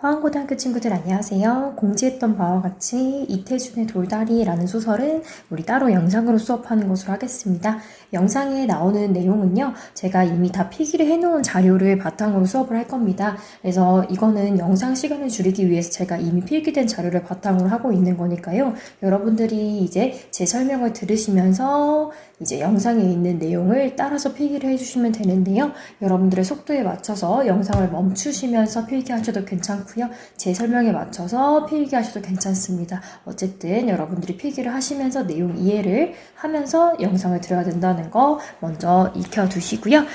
화원고등학교 친구들 안녕하세요. 공지했던 바와 같이 이태준의 돌다리라는 소설은 우리 따로 영상으로 수업하는 것으로 하겠습니다. 영상에 나오는 내용은요, 제가 이미 다 필기를 해놓은 자료를 바탕으로 수업을 할 겁니다. 그래서 이거는 영상 시간을 줄이기 위해서 제가 이미 필기된 자료를 바탕으로 하고 있는 거니까요. 여러분들이 이제 제 설명을 들으시면서 이제 영상에 있는 내용을 따라서 필기를 해주시면 되는데요. 여러분들의 속도에 맞춰서 영상을 멈추시면서 필기하셔도 괜찮고요. 제 설명에 맞춰서 필기하셔도 괜찮습니다. 어쨌든 여러분들이 필기를 하시면서 내용 이해를 하면서 영상을 들어야 된다는 거 먼저 익혀두시고요.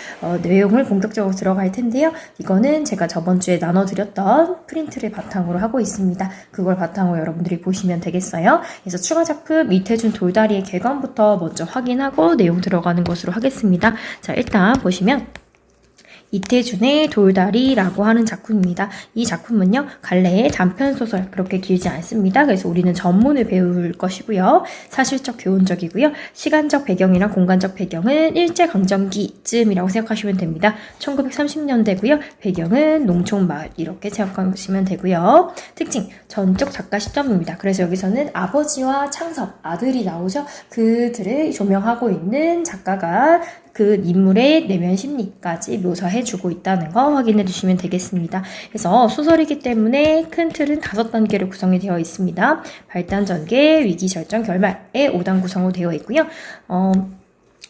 내용을 본격적으로 들어갈 텐데요. 이거는 제가 저번 주에 나눠드렸던 프린트를 바탕으로 하고 있습니다. 그걸 바탕으로 여러분들이 보시면 되겠어요. 그래서 추가 작품 이태준 돌다리의 개관부터 먼저 확인하고 내용 들어가는 것으로 하겠습니다. 자, 일단 보시면 이태준의 돌다리라고 하는 작품입니다. 이 작품은요, 갈래의 단편소설, 그렇게 길지 않습니다. 그래서 우리는 전문을 배울 것이고요. 사실적 교훈적이고요. 시간적 배경이랑 공간적 배경은 일제강점기쯤이라고 생각하시면 됩니다. 1930년대고요. 배경은 농촌마을, 이렇게 생각하시면 되고요. 특징, 전적 작가 시점입니다. 그래서 여기서는 아버지와 창섭, 아들이 나오죠. 그들을 조명하고 있는 작가가 그 인물의 내면 심리까지 묘사해주고 있다는 거 확인해 주시면 되겠습니다. 그래서 소설이기 때문에 큰 틀은 5단계로 구성이 되어 있습니다. 발단, 전개, 위기, 절정, 결말의 5단 구성으로 되어 있고요.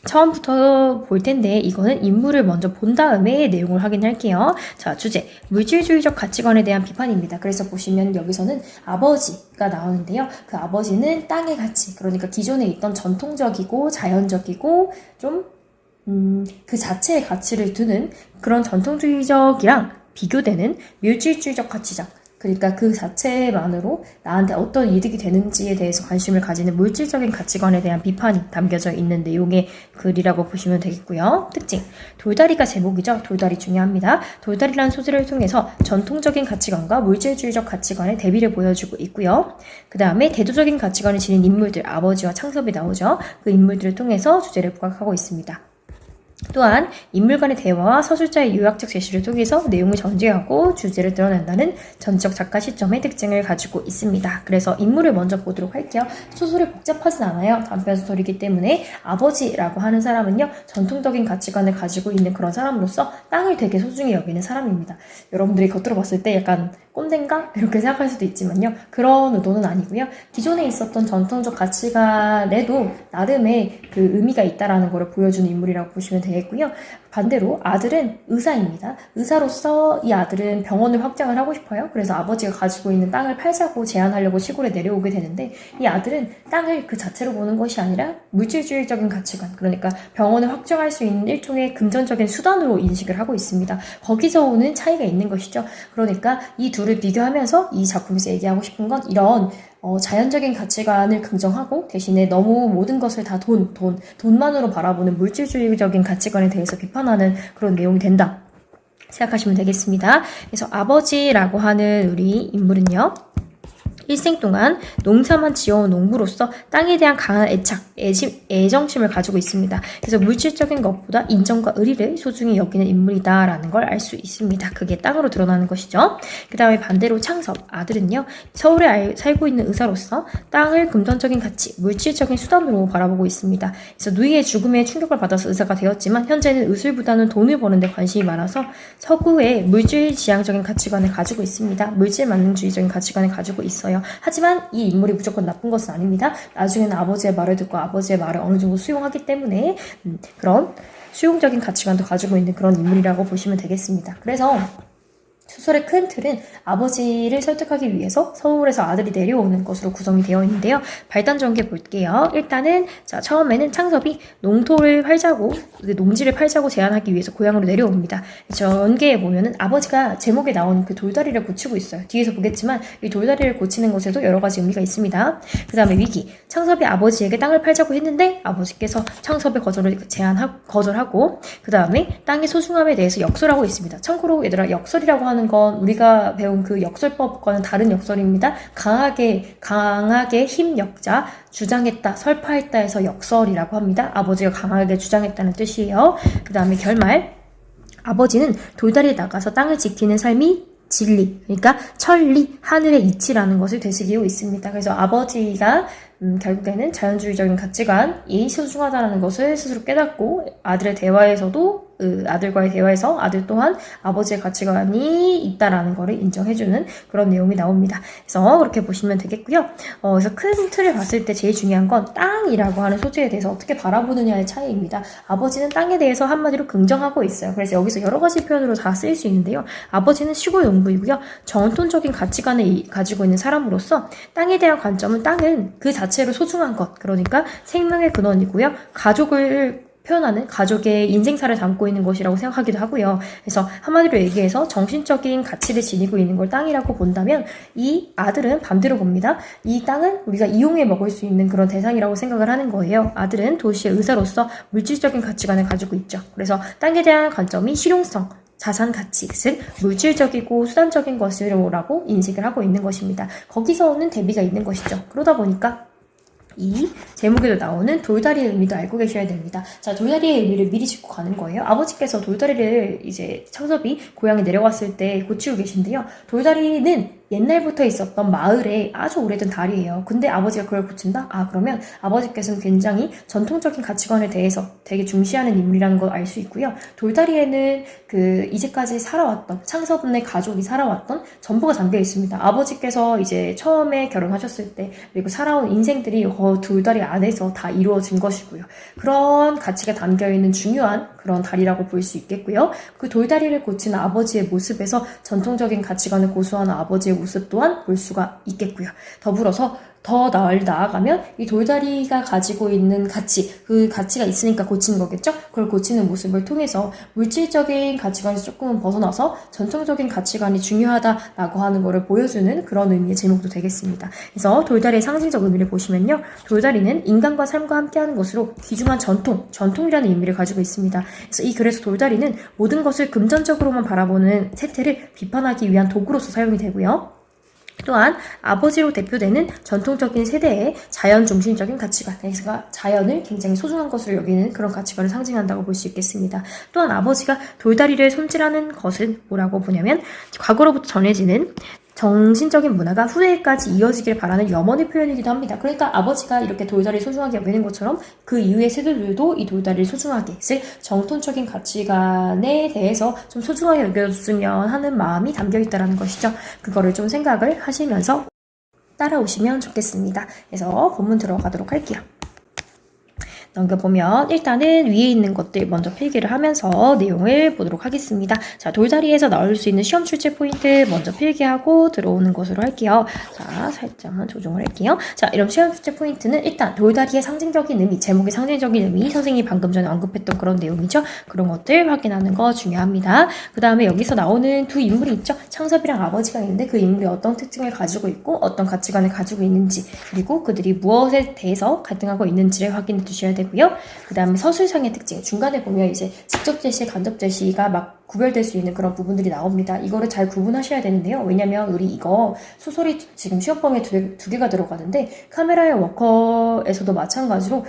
처음부터 볼 텐데 이거는 인물을 먼저 본 다음에 내용을 확인할게요. 자, 주제, 물질주의적 가치관에 대한 비판입니다. 그래서 보시면 여기서는 아버지가 나오는데요. 그 아버지는 땅의 가치, 그러니까 기존에 있던 전통적이고 자연적이고 좀 그 자체의 가치를 두는 그런 전통주의적이랑 비교되는 물질주의적 가치적, 그러니까 그 자체만으로 나한테 어떤 이득이 되는지에 대해서 관심을 가지는 물질적인 가치관에 대한 비판이 담겨져 있는 내용의 글이라고 보시면 되겠고요. 특징, 돌다리가 제목이죠. 돌다리 중요합니다. 돌다리라는 소재를 통해서 전통적인 가치관과 물질주의적 가치관의 대비를 보여주고 있고요. 그 다음에 대조적인 가치관을 지닌 인물들, 아버지와 창섭이 나오죠. 그 인물들을 통해서 주제를 부각하고 있습니다. 또한 인물 간의 대화와 서술자의 요약적 제시를 통해서 내용을 전개하고 주제를 드러낸다는 전적 작가 시점의 특징을 가지고 있습니다. 그래서 인물을 먼저 보도록 할게요. 소설이 복잡하진 않아요. 단편 소설이기 때문에 아버지라고 하는 사람은요, 전통적인 가치관을 가지고 있는 그런 사람으로서 땅을 되게 소중히 여기는 사람입니다. 여러분들이 겉으로 봤을 때 약간 꼰대인가? 이렇게 생각할 수도 있지만요. 그런 의도는 아니고요. 기존에 있었던 전통적 가치관에도 나름의 그 의미가 있다라는 것을 보여주는 인물이라고 보시면 되겠고요. 반대로 아들은 의사입니다. 의사로서 이 아들은 병원을 확장을 하고 싶어요. 그래서 아버지가 가지고 있는 땅을 팔자고 제안하려고 시골에 내려오게 되는데, 이 아들은 땅을 그 자체로 보는 것이 아니라 물질주의적인 가치관, 그러니까 병원을 확장할 수 있는 일종의 금전적인 수단으로 인식을 하고 있습니다. 거기서 오는 차이가 있는 것이죠. 그러니까 이 둘을 비교하면서 이 작품에서 얘기하고 싶은 건 이런 자연적인 가치관을 긍정하고 대신에 너무 모든 것을 다 돈만으로 바라보는 물질주의적인 가치관에 대해서 비판하는 그런 내용이 된다 생각하시면 되겠습니다. 그래서 아버지라고 하는 우리 인물은요, 일생 동안 농사만 지어온 농부로서 땅에 대한 강한 애정심을 가지고 있습니다. 그래서 물질적인 것보다 인정과 의리를 소중히 여기는 인물이다라는 걸 알 수 있습니다. 그게 땅으로 드러나는 것이죠. 그 다음에 반대로 창섭, 아들은요, 서울에 살고 있는 의사로서 땅을 금전적인 가치, 물질적인 수단으로 바라보고 있습니다. 그래서 누이의 죽음에 충격을 받아서 의사가 되었지만 현재는 의술보다는 돈을 버는 데 관심이 많아서 서구의 물질지향적인 가치관을 가지고 있습니다. 물질만능주의적인 가치관을 가지고 있어요. 하지만 이 인물이 무조건 나쁜 것은 아닙니다. 나중에는 아버지의 말을 듣고 아버지의 말을 어느 정도 수용하기 때문에 그런 수용적인 가치관도 가지고 있는 그런 인물이라고 보시면 되겠습니다. 그래서 소설의 큰 틀은 아버지를 설득하기 위해서 서울에서 아들이 내려오는 것으로 구성이 되어 있는데요. 발단 전개 볼게요. 일단은 자, 처음에는 창섭이 농지를 팔자고 제안하기 위해서 고향으로 내려옵니다. 전개에 보면은 아버지가 제목에 나오는 그 돌다리를 고치고 있어요. 뒤에서 보겠지만 이 돌다리를 고치는 것에도 여러 가지 의미가 있습니다. 그 다음에 위기, 창섭이 아버지에게 땅을 팔자고 했는데 아버지께서 창섭의 거절하고 그 다음에 땅의 소중함에 대해서 역설하고 있습니다. 참고로 얘들아, 역설이라고 하는 건 우리가 배운 그 역설법과는 다른 역설입니다. 강하게 힘역자, 주장했다, 설파했다 해서 역설이라고 합니다. 아버지가 강하게 주장했다는 뜻이에요. 그 다음에 결말, 아버지는 돌다리에 나가서 땅을 지키는 삶이 진리, 그러니까 천리, 하늘의 이치라는 것을 되새기고 있습니다. 그래서 아버지가 결국에는 자연주의적인 가치관이 소중하다는 것을 스스로 깨닫고 아들의 대화에서도 아들과의 대화에서 아들 또한 아버지의 가치관이 있다라는 것을 인정해주는 그런 내용이 나옵니다. 그래서 그렇게 보시면 되겠고요. 그래서 큰 틀을 봤을 때 제일 중요한 건 땅이라고 하는 소재에 대해서 어떻게 바라보느냐의 차이입니다. 아버지는 땅에 대해서 한마디로 긍정하고 있어요. 그래서 여기서 여러 가지 표현으로 다 쓰일 수 있는데요. 아버지는 시골 농부이고요. 정통적인 가치관을 가지고 있는 사람으로서 땅에 대한 관점은 땅은 그 자체로 소중한 것, 그러니까 생명의 근원이고요. 가족을 표현하는 가족의 인생사를 담고 있는 것이라고 생각하기도 하고요. 그래서 한마디로 얘기해서 정신적인 가치를 지니고 있는 걸 땅이라고 본다면 이 아들은 반대로 봅니다. 이 땅은 우리가 이용해 먹을 수 있는 그런 대상이라고 생각을 하는 거예요. 아들은 도시의 의사로서 물질적인 가치관을 가지고 있죠. 그래서 땅에 대한 관점이 실용성, 자산 가치, 즉 물질적이고 수단적인 것이라고 인식을 하고 있는 것입니다. 거기서 오는 대비가 있는 것이죠. 그러다 보니까 이 제목에도 나오는 돌다리의 의미도 알고 계셔야 됩니다. 자, 돌다리의 의미를 미리 짚고 가는 거예요. 아버지께서 돌다리를 이제 창섭이 고향에 내려갔을 때 고치고 계신데요. 돌다리는 옛날부터 있었던 마을의 아주 오래된 다리예요. 근데 아버지가 그걸 고친다? 그러면 아버지께서는 굉장히 전통적인 가치관에 대해서 되게 중시하는 인물이라는 걸 알 수 있고요. 돌다리에는 이제까지 살아왔던, 창섭의 가족이 살아왔던 전부가 담겨 있습니다. 아버지께서 이제 처음에 결혼하셨을 때, 그리고 살아온 인생들이 그 돌다리 안에서 다 이루어진 것이고요. 그런 가치가 담겨 있는 중요한 그런 다리라고 볼 수 있겠고요. 그 돌다리를 고치는 아버지의 모습에서 전통적인 가치관을 고수하는 아버지의 모습 또한 볼 수가 있겠고요. 더불어서 더 나아가면 이 돌다리가 가지고 있는 가치, 그 가치가 있으니까 고치는 거겠죠? 그걸 고치는 모습을 통해서 물질적인 가치관에서 조금은 벗어나서 전통적인 가치관이 중요하다라고 하는 거를 보여주는 그런 의미의 제목도 되겠습니다. 그래서 돌다리의 상징적 의미를 보시면요. 돌다리는 인간과 삶과 함께하는 것으로 귀중한 전통이라는 의미를 가지고 있습니다. 그래서 돌다리는 모든 것을 금전적으로만 바라보는 세태를 비판하기 위한 도구로서 사용이 되고요. 또한 아버지로 대표되는 전통적인 세대의 자연 중심적인 가치관, 그래서 자연을 굉장히 소중한 것으로 여기는 그런 가치관을 상징한다고 볼 수 있겠습니다. 또한 아버지가 돌다리를 손질하는 것은 뭐라고 보냐면 과거로부터 전해지는 정신적인 문화가 후대까지 이어지길 바라는 염원의 표현이기도 합니다. 그러니까 아버지가 이렇게 돌다리를 소중하게 여기는 것처럼 그 이후의 세대들도 이 돌다리를 소중하게, 즉 정통적인 가치관에 대해서 좀 소중하게 여겨줬으면 하는 마음이 담겨있다는 것이죠. 그거를 좀 생각을 하시면서 따라오시면 좋겠습니다. 그래서 본문 들어가도록 할게요. 넘겨보면 일단은 위에 있는 것들 먼저 필기를 하면서 내용을 보도록 하겠습니다. 자, 돌다리에서 나올 수 있는 시험 출제 포인트 먼저 필기하고 들어오는 것으로 할게요. 자, 살짝만 조정을 할게요. 자, 이런 시험 출제 포인트는 일단 돌다리의 상징적인 의미, 제목의 상징적인 의미, 선생님이 방금 전에 언급했던 그런 내용이죠. 그런 것들 확인하는 거 중요합니다. 그 다음에 여기서 나오는 두 인물이 있죠. 창섭이랑 아버지가 있는데 그 인물이 어떤 특징을 가지고 있고 어떤 가치관을 가지고 있는지, 그리고 그들이 무엇에 대해서 갈등하고 있는지를 확인해 주셔야 됩니다. 그 다음에 서술상의 특징, 중간에 보면 이제 직접 제시, 간접 제시가 막 구별될 수 있는 그런 부분들이 나옵니다. 이거를 잘 구분하셔야 되는데요. 왜냐면 우리 이거 소설이 지금 시험 범위에 두 개가 들어가는데 카메라의 워커에서도 마찬가지로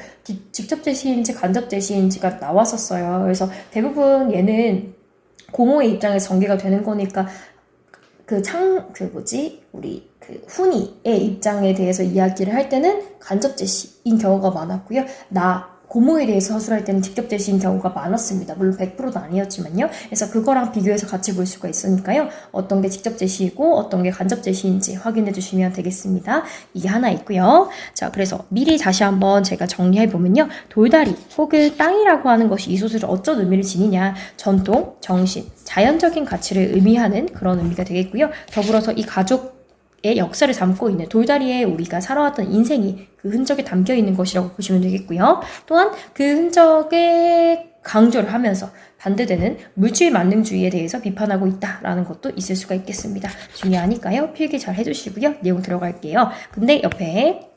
직접 제시인지 간접 제시인지가 나왔었어요. 그래서 대부분 얘는 고모의 입장에서 전개가 되는 거니까 우리 훈이의 입장에 대해서 이야기를 할 때는 간접 제시인 경우가 많았고요. 고모에 대해서 서술할 때는 직접 제시인 경우가 많았습니다. 물론 100%도 아니었지만요. 그래서 그거랑 비교해서 같이 볼 수가 있으니까요. 어떤 게 직접 제시이고 어떤 게 간접 제시인지 확인해 주시면 되겠습니다. 이게 하나 있고요. 자, 그래서 미리 다시 한번 제가 정리해 보면요. 돌다리 혹은 땅이라고 하는 것이 이 소설을 어떤 의미를 지니냐. 전통, 정신, 자연적인 가치를 의미하는 그런 의미가 되겠고요. 더불어서 이 가족의 역사를 담고 있는 돌다리에 우리가 살아왔던 인생이 그 흔적에 담겨 있는 것이라고 보시면 되겠고요. 또한 그 흔적에 강조를 하면서 반대되는 물질 만능주의에 대해서 비판하고 있다라는 것도 있을 수가 있겠습니다. 중요하니까요. 필기 잘 해주시고요. 내용 들어갈게요. 근데 옆에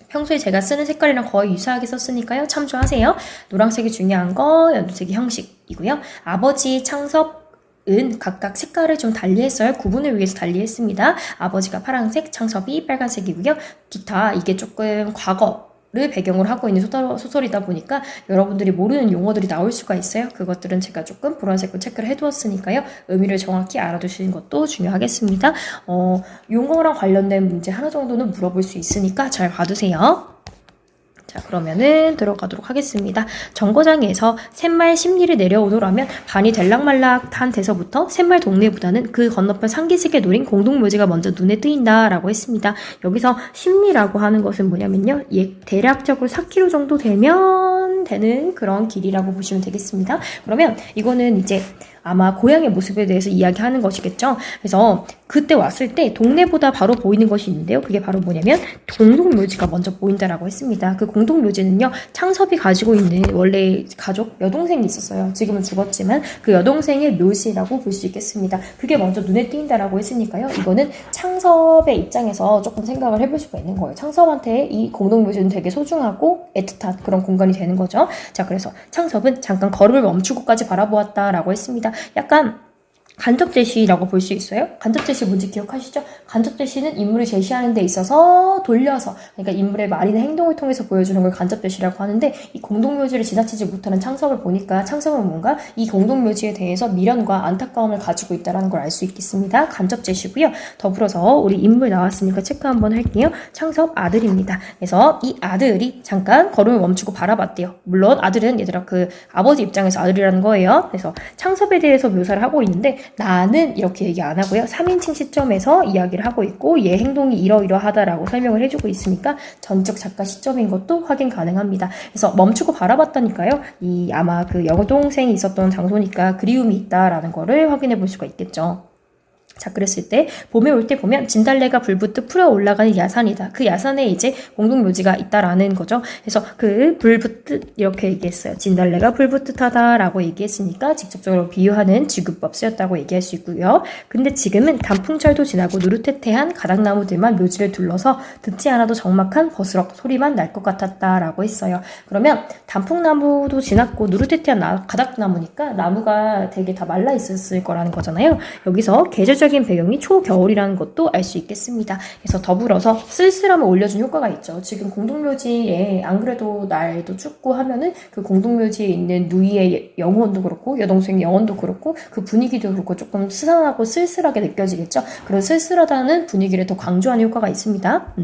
평소에 제가 쓰는 색깔이랑 거의 유사하게 썼으니까요. 참조하세요. 노란색이 중요한 거, 연두색이 형식이고요. 아버지, 창섭, 은 각각 색깔을 좀 달리했어요. 구분을 위해서 달리했습니다. 아버지가 파란색, 창섭이 빨간색이고요. 기타 이게 조금 과거 를 배경으로 하고 있는 소설이다 보니까 여러분들이 모르는 용어들이 나올 수가 있어요. 그것들은 제가 조금 보라색으로 체크를 해두었으니까요. 의미를 정확히 알아두시는 것도 중요하겠습니다. 용어랑 관련된 문제 하나 정도는 물어볼 수 있으니까 잘 봐두세요. 자, 그러면은 들어가도록 하겠습니다. 정거장에서 샘말 심리를 내려오노라면 반이 될락말락한 데서부터 샘말 동네보다는 그 건너편 상기슭에 노린 공동묘지가 먼저 눈에 띄인다라고 했습니다. 여기서 심리라고 하는 것은 뭐냐면요. 대략적으로 4km 정도 되면 되는 그런 길이라고 보시면 되겠습니다. 그러면 이거는 이제 아마 고향의 모습에 대해서 이야기하는 것이겠죠. 그래서 그때 왔을 때 동네보다 바로 보이는 것이 있는데요. 그게 바로 뭐냐면 공동묘지가 먼저 보인다라고 했습니다. 그 공동묘지는요. 창섭이 가지고 있는 원래 가족 여동생이 있었어요. 지금은 죽었지만 그 여동생의 묘지라고 볼 수 있겠습니다. 그게 먼저 눈에 띄인다라고 했으니까요. 이거는 창섭의 입장에서 조금 생각을 해볼 수가 있는 거예요. 창섭한테 이 공동묘지는 되게 소중하고 애틋한 그런 공간이 되는 거죠. 자, 그래서 창섭은 잠깐 걸음을 멈추고까지 바라보았다라고 했습니다. 약간 간접 제시라고 볼 수 있어요. 간접 제시 뭔지 기억하시죠? 간접 제시는 인물을 제시하는 데 있어서 돌려서, 그러니까 인물의 말이나 행동을 통해서 보여주는 걸 간접 제시라고 하는데, 이 공동묘지를 지나치지 못하는 창섭을 보니까 창섭은 뭔가 이 공동묘지에 대해서 미련과 안타까움을 가지고 있다는 걸 알 수 있겠습니다. 간접 제시고요. 더불어서 우리 인물 나왔으니까 체크 한번 할게요. 창섭 아들입니다. 그래서 이 아들이 잠깐 걸음을 멈추고 바라봤대요. 물론 아들은 얘들아 그 아버지 입장에서 아들이라는 거예요. 그래서 창섭에 대해서 묘사를 하고 있는데 나는 이렇게 얘기 안 하고요. 3인칭 시점에서 이야기를 하고 있고 얘 행동이 이러이러하다라고 설명을 해주고 있으니까 전적 작가 시점인 것도 확인 가능합니다. 그래서 멈추고 바라봤다니까요. 이 아마 그 여동생이 있었던 장소니까 그리움이 있다라는 거를 확인해 볼 수가 있겠죠. 자, 그랬을 때 봄에 올 때 보면 진달래가 불붙듯 풀어 올라가는 야산이다. 그 야산에 이제 공동묘지가 있다라는 거죠. 그래서 그 불붙듯 이렇게 얘기했어요. 진달래가 불붙듯하다라고 얘기했으니까 직접적으로 비유하는 지구법 쓰였다고 얘기할 수 있고요. 근데 지금은 단풍철도 지나고 누르테테한 가닥나무들만 묘지를 둘러서 듣지 않아도 적막한 버스럭 소리만 날 것 같았다라고 했어요. 그러면 단풍나무도 지났고 누르테테한 가닥나무니까 나무가 되게 다 말라 있었을 거라는 거잖아요. 여기서 계절적인 배경이 초겨울이라는 것도 알 수 있겠습니다. 그래서 더불어서 쓸쓸함을 올려준 효과가 있죠. 지금 공동묘지에 안 그래도 날도 춥고 하면은 그 공동묘지에 있는 누이의 영혼도 그렇고 여동생의 영혼도 그렇고 그 분위기도 그렇고 조금 스산하고 쓸쓸하게 느껴지겠죠. 그런 쓸쓸하다는 분위기를 더 강조하는 효과가 있습니다.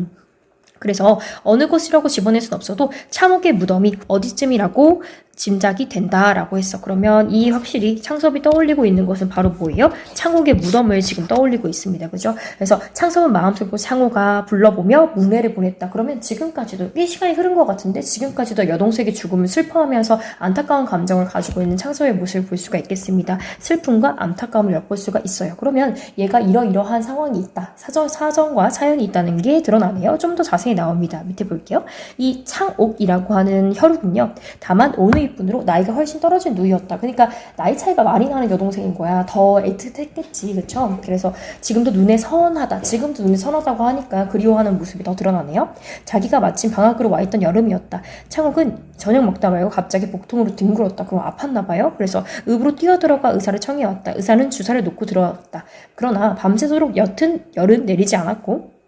그래서 어느 곳이라고 집어낼 순 없어도 창옥의 무덤이 어디쯤이라고 짐작이 된다라고 했어. 그러면 이 확실히 창섭이 떠올리고 있는 것은 바로 뭐예요? 창옥의 무덤을 지금 떠올리고 있습니다. 그죠? 그래서 창섭은 마음속으로 창호가 불러보며 문회를 보냈다. 그러면 지금까지도 꽤 시간이 흐른 것 같은데 지금까지도 여동생의 죽음을 슬퍼하면서 안타까운 감정을 가지고 있는 창섭의 모습을 볼 수가 있겠습니다. 슬픔과 안타까움을 엿볼 수가 있어요. 그러면 얘가 이러이러한 상황이 있다. 사정과 사연이 있다는 게 드러나네요. 좀 더 자세히 나옵니다. 밑에 볼게요. 이 창옥이라고 하는 혈육은요. 다만 어느 분으로 나이가 훨씬 떨어진 누이였다. 그러니까 나이 차이가 많이 나는 여동생인 거야. 더 애틋했겠지. 그쵸? 그래서 지금도 눈에 선하다. 지금도 눈에 선하다고 하니까 그리워하는 모습이 더 드러나네요. 자기가 마침 방학으로 와있던 여름이었다. 창욱은 저녁 먹다 말고 갑자기 복통으로 뒹굴었다. 그럼 아팠나 봐요. 그래서 읍으로 뛰어들어가 의사를 청해왔다. 의사는 주사를 놓고 들어왔다. 그러나 밤새도록 옅은 열은 내리지 않았고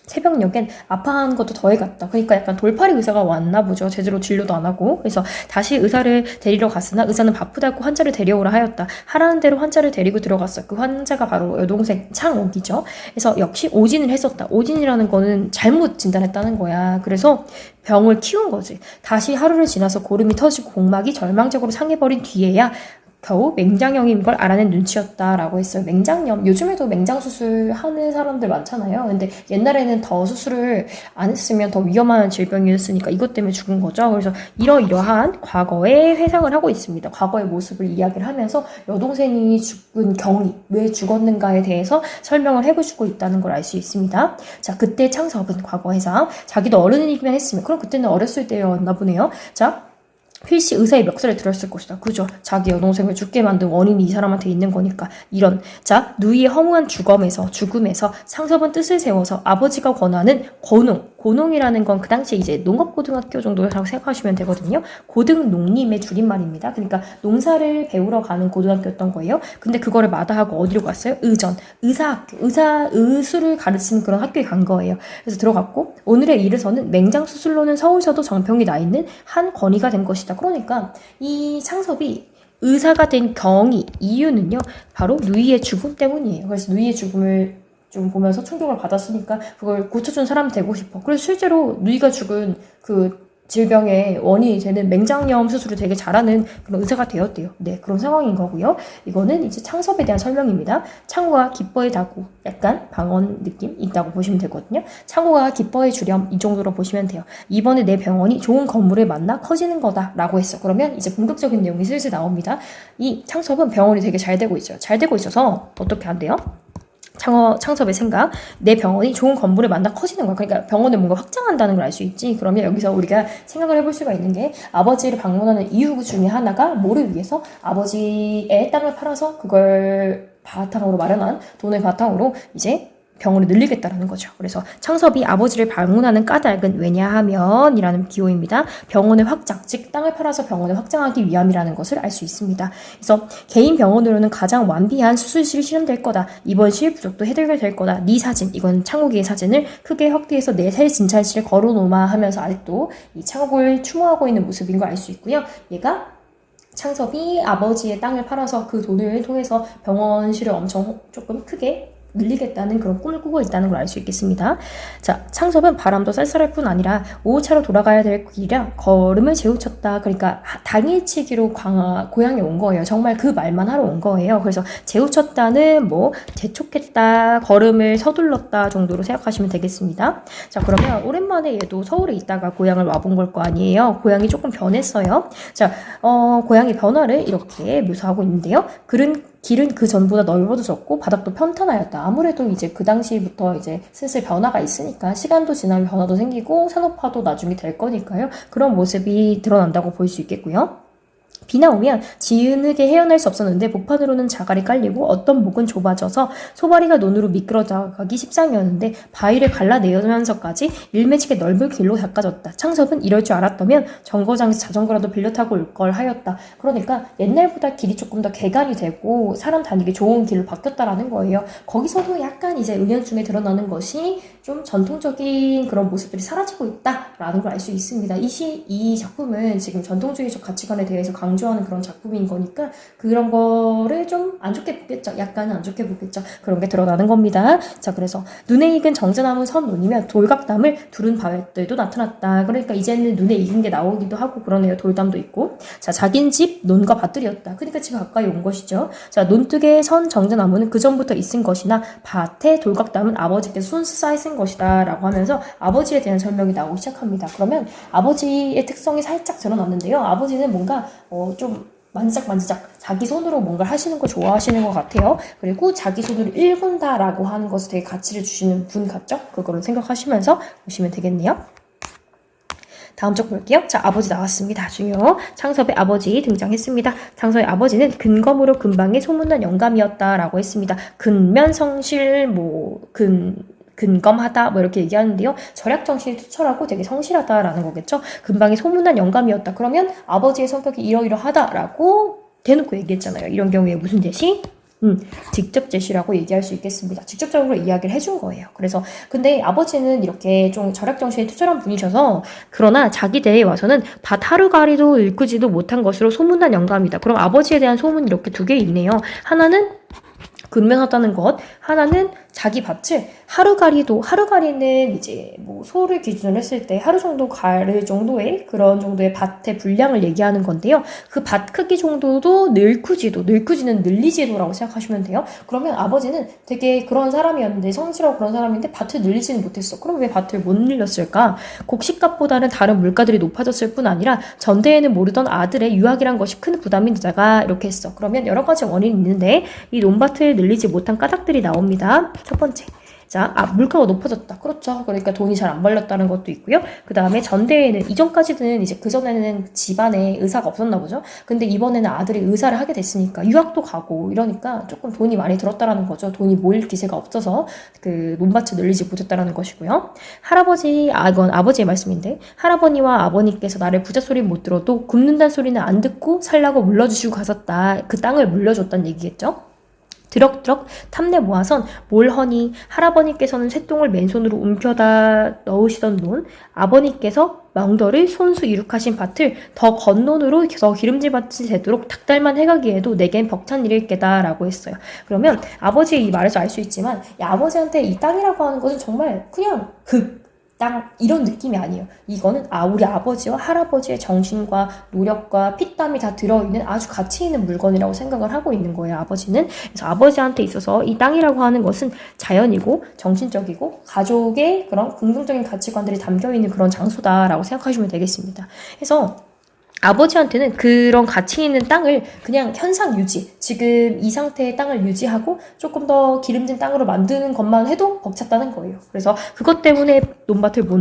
새벽녘엔 아파한 것도 더해갔다. 그러니까 약간 돌팔이 의사가 왔나 보죠. 제대로 진료도 안 하고. 그래서 다시 의사를 데리러 갔으나 의사는 바쁘다고 환자를 데려오라 하였다. 하라는 대로 환자를 데리고 들어갔어. 그 환자가 바로 여동생 창옥이죠. 그래서 역시 오진을 했었다. 오진이라는 거는 잘못 진단했다는 거야. 그래서 병을 키운 거지. 다시 하루를 지나서 고름이 터지고 공막이 절망적으로 상해버린 뒤에야 겨우 맹장염인 걸 알아낸 눈치였다라고 했어요. 맹장염. 요즘에도 맹장 수술 하는 사람들 많잖아요. 근데 옛날에는 더 수술을 안 했으면 더 위험한 질병이었으니까 이것 때문에 죽은 거죠. 그래서 이러이러한 과거의 회상을 하고 있습니다. 과거의 모습을 이야기를 하면서 여동생이 죽은 경위, 왜 죽었는가에 대해서 설명을 해주고 있다는 걸 알 수 있습니다. 자, 그때 창섭은 과거 회상. 자기도 어른이기만 했으면 그럼 그때는 어렸을 때였나 보네요. 자, 필시 의사의 멱살을 들었을 것이다. 그죠? 자기 여동생을 죽게 만든 원인이 이 사람한테 있는 거니까. 이런. 자, 누이의 허무한 죽음에서 창섭은 뜻을 세워서 아버지가 권하는 권웅, 고농이라는 건 그 당시에 이제 농업고등학교 정도라고 생각하시면 되거든요. 고등농림의 줄임말입니다. 그러니까 농사를 배우러 가는 고등학교였던 거예요. 근데 그거를 마다하고 어디로 갔어요? 의전, 의사학교, 의수를 가르치는 그런 학교에 간 거예요. 그래서 들어갔고 오늘에 이르서는 맹장수술로는 서울서도 정평이 나 있는 한 권위가 된 것이다. 그러니까 이 창섭이 의사가 된 경위, 이유는요, 바로 누이의 죽음 때문이에요. 그래서 누이의 죽음을 좀 보면서 충격을 받았으니까 그걸 고쳐준 사람 되고 싶어. 그래서 실제로 누이가 죽은 그 질병의 원인이 되는 맹장염 수술을 되게 잘하는 그런 의사가 되었대요. 네, 그런 상황인 거고요. 이거는 이제 창섭에 대한 설명입니다. 창호가 기뻐해 다구, 약간 방언 느낌 있다고 보시면 되거든요. 창호가 기뻐해 주렴, 이 정도로 보시면 돼요. 이번에 내 병원이 좋은 건물을 만나 커지는 거다 라고 했어. 그러면 이제 본격적인 내용이 슬슬 나옵니다. 이 창섭은 병원이 되게 잘 되고 있어요. 잘 되고 있어서 어떻게 한대요? 창섭의 생각, 내 병원이 좋은 건물을 만나 커지는 거야. 그러니까 병원을 뭔가 확장한다는 걸 알 수 있지. 그러면 여기서 우리가 생각을 해볼 수가 있는 게 아버지를 방문하는 이유 중에 하나가 뭐를 위해서? 아버지의 땅을 팔아서 그걸 바탕으로 마련한 돈을 바탕으로 이제 병원을 늘리겠다라는 거죠. 그래서 창섭이 아버지를 방문하는 까닭은 왜냐하면 이라는 기호입니다. 병원의 확장, 즉 땅을 팔아서 병원을 확장하기 위함이라는 것을 알 수 있습니다. 그래서 개인 병원으로는 가장 완비한 수술실이 실현될 거다. 입원실 부족도 해결될 거다. 네 사진, 이건 창욱이의 사진을 크게 확대해서 내 새 진찰실에 걸어놓으마 하면서 아직도 이 창욱을 추모하고 있는 모습인 걸 알 수 있고요. 얘가 창섭이 아버지의 땅을 팔아서 그 돈을 통해서 병원실을 엄청 조금 크게 늘리겠다는 그런 꿈을 꾸고 있다는 걸 알 수 있겠습니다. 자, 창섭은 바람도 쌀쌀할 뿐 아니라 오후차로 돌아가야 될 길이라 걸음을 재우쳤다. 그러니까 당일치기로 고향에 온 거예요. 정말 그 말만 하러 온 거예요. 그래서 재우쳤다는 뭐 재촉했다, 걸음을 서둘렀다 정도로 생각하시면 되겠습니다. 자, 그러면 오랜만에 얘도 서울에 있다가 고향을 와본 걸 거 아니에요. 고향이 조금 변했어요. 자, 고향의 변화를 이렇게 묘사하고 있는데요. 길은 그 전보다 넓어졌고 바닥도 편탄하였다. 아무래도 이제 그 당시부터 이제 슬슬 변화가 있으니까 시간도 지나면 변화도 생기고 산업화도 나중에 될 거니까요. 그런 모습이 드러난다고 볼 수 있겠고요. 비나 오면 지은하게 헤어날 수 없었는데 복판으로는 자갈이 깔리고 어떤 목은 좁아져서 소바리가 논으로 미끄러져가기 십상이었는데 바위를 갈라내면서까지 일매지게 넓은 길로 닦아졌다. 창섭은 이럴 줄 알았다면 정거장에서 자전거라도 빌려 타고 올 걸 하였다. 그러니까 옛날보다 길이 조금 더 개간이 되고 사람 다니기 좋은 길로 바뀌었다라는 거예요. 거기서도 약간 이제 은연중에 드러나는 것이 좀 전통적인 그런 모습들이 사라지고 있다라는 걸 알 수 있습니다. 이 작품은 지금 전통주의적 가치관에 대해서 강조하는 그런 작품인 거니까 그런 거를 좀 안 좋게 보겠죠. 약간은 안 좋게 보겠죠. 그런 게 드러나는 겁니다. 자, 그래서 눈에 익은 정제나무 선논이며 돌각담을 두른 바위들도 나타났다. 그러니까 이제는 눈에 익은 게 나오기도 하고 그러네요. 돌담도 있고. 자, 자긴 집 논과 밭들이었다. 그러니까 집 가까이 온 것이죠. 자, 논뜨개 선 정제나무는 그 전부터 있은 것이나 밭에 돌각담은 아버지께서 손수 쌓이쓴 것이다 라고 하면서 아버지에 대한 설명이 나오기 시작합니다. 그러면 아버지의 특성이 살짝 드러났는데요. 아버지는 뭔가 좀 만지작 자기 손으로 뭔가를 하시는 거 좋아하시는 것 같아요. 그리고 자기 손으로 일군다라고 하는 것에 되게 가치를 주시는 분 같죠? 그거를 생각하시면서 보시면 되겠네요. 다음 쪽 볼게요. 자, 아버지 나왔습니다. 중요. 창섭의 아버지 등장했습니다. 창섭의 아버지는 근검으로 근방에 소문난 영감이었다라고 했습니다. 근면성실 근검하다 뭐 이렇게 얘기하는데요. 절약정신이 투철하고 되게 성실하다라는 거겠죠. 근방에 소문난 영감이었다. 그러면 아버지의 성격이 이러이러하다라고 대놓고 얘기했잖아요. 이런 경우에 무슨 제시? 직접 제시라고 얘기할 수 있겠습니다. 직접적으로 이야기를 해준 거예요. 그래서 근데 아버지는 이렇게 좀 절약정신이 투철한 분이셔서 그러나 자기 대에 와서는 밭 하루가리도 일구지도 못한 것으로 소문난 영감이다. 그럼 아버지에 대한 소문이 이렇게 두 개 있네요. 하나는 근면하다는 것, 하나는 자기 밭을 하루가리는 이제 뭐 소를 기준으로 했을 때 하루 정도 가를 정도의 그런 정도의 밭의 분량을 얘기하는 건데요. 그 밭 크기 정도도 늘지는 늘리지도라고 생각하시면 돼요. 그러면 아버지는 되게 그런 사람이었는데 성실하고 그런 사람인데 밭을 늘리지는 못했어. 그럼 왜 밭을 못 늘렸을까? 곡식값보다는 다른 물가들이 높아졌을 뿐 아니라 전대에는 모르던 아들의 유학이란 것이 큰 부담이 되다가 이렇게 했어. 그러면 여러 가지 원인이 있는데 이 논밭을 늘리지 못한 까닭들이 나옵니다. 첫 번째, 자, 물가가 높아졌다. 그렇죠. 그러니까 돈이 잘 안 벌렸다는 것도 있고요. 그 다음에 전대에는, 이전까지는 이제 그전에는 집안에 의사가 없었나 보죠. 근데 이번에는 아들이 의사를 하게 됐으니까 유학도 가고 이러니까 조금 돈이 많이 들었다라는 거죠. 돈이 모일 기세가 없어서 그 논밭을 늘리지 못했다라는 것이고요. 이건 아버지의 말씀인데, 할아버니와 아버님께서 나를 부자 소리 못 들어도 굶는다는 소리는 안 듣고 살라고 물려주시고 가셨다. 그 땅을 물려줬다는 얘기겠죠. 드럭드럭 탐내 모아선 뭘 허니. 할아버님께서는 쇳똥을 맨손으로 움켜다 넣으시던 논, 아버님께서 망더를 손수 이룩하신 밭을 더 겉논으로 더 기름진 밭이 되도록 닭달만 해가기에도 내겐 벅찬 일일 게다 라고 했어요. 그러면 아버지의 이 말에서 알 수 있지만, 이 아버지한테 이 땅이라고 하는 것은 정말 그냥 땅 이런 느낌이 아니에요. 이거는 우리 아버지와 할아버지의 정신과 노력과 피땀이 다 들어있는 아주 가치 있는 물건이라고 생각을 하고 있는 거예요. 아버지는. 그래서 아버지한테 있어서 이 땅이라고 하는 것은 자연이고 정신적이고 가족의 그런 긍정적인 가치관들이 담겨있는 그런 장소다라고 생각하시면 되겠습니다. 그래서 아버지한테는 그런 가치 있는 땅을 그냥 현상 유지, 지금 이 상태의 땅을 유지하고 조금 더 기름진 땅으로 만드는 것만 해도 벅찼다는 거예요. 그래서 그것 때문에 논밭을 못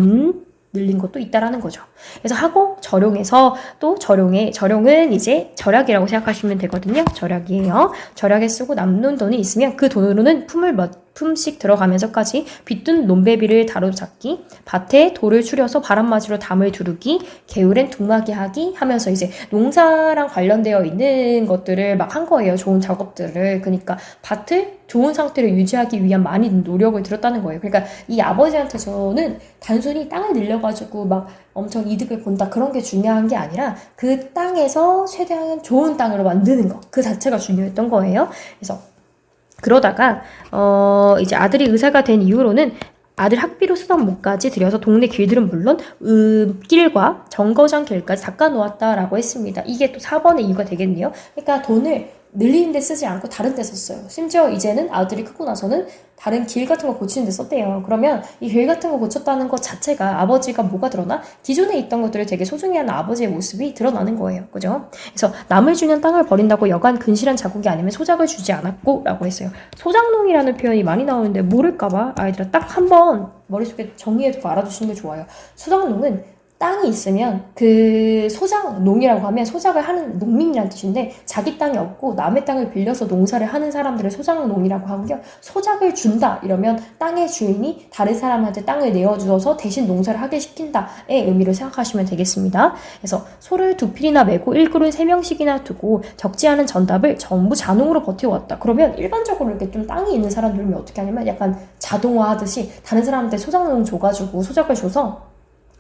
늘린 것도 있다라는 거죠. 그래서 하고 절용해서 또 절용은 이제 절약이라고 생각하시면 되거든요. 절약이에요. 절약에 쓰고 남는 돈이 있으면 그 돈으로는 품을 몇 품씩 들어가면서까지 빚둔 논배비를 다루잡기, 밭에 돌을 추려서 바람맞이로 담을 두르기, 개울엔 둥마기 하기 하면서 이제 농사랑 관련되어 있는 것들을 막 한 거예요. 좋은 작업들을. 그러니까 밭을 좋은 상태로 유지하기 위한 많이 노력을 들였다는 거예요. 그러니까 이 아버지한테서는 단순히 땅을 늘려가지고 막 엄청 이득을 본다 그런 게 중요한 게 아니라 그 땅에서 최대한 좋은 땅으로 만드는 것, 그 자체가 중요했던 거예요. 그래서 그러다가 이제 아들이 의사가 된 이후로는 아들 학비로 쓰던 몫까지 들여서 동네 길들은 물론 길과 정거장 길까지 닦아놓았다라고 했습니다. 이게 또 4번의 이유가 되겠네요. 그러니까 돈을 늘리는 데 쓰지 않고 다른 데 썼어요. 심지어 이제는 아들이 크고 나서는 다른 길 같은 거 고치는 데 썼대요. 그러면 이 길 같은 거 고쳤다는 것 자체가 아버지가 뭐가 드러나? 기존에 있던 것들을 되게 소중히 하는 아버지의 모습이 드러나는 거예요. 그죠? 그래서 남을 주는 땅을 버린다고 여간 근실한 자국이 아니면 소작을 주지 않았고 라고 했어요. 소작농이라는 표현이 많이 나오는데 모를까봐 아이들아 딱 한번 머릿속에 정리해두고 알아두시는 게 좋아요. 소작농은 땅이 있으면 그 농이라고 하면 소작을 하는 농민이라는 뜻인데 자기 땅이 없고 남의 땅을 빌려서 농사를 하는 사람들을 소작농이라고 하고요. 소작을 준다 이러면 땅의 주인이 다른 사람한테 땅을 내어주어서 대신 농사를 하게 시킨다의 의미로 생각하시면 되겠습니다. 그래서 소를 2필이나 메고 1그루는 3명씩이나 두고 적지 않은 전답을 전부 자농으로 버텨왔다. 그러면 일반적으로 이렇게 좀 땅이 있는 사람들은 어떻게 하냐면 약간 자동화 하듯이 다른 사람한테 소작농 줘가지고 소작을 줘서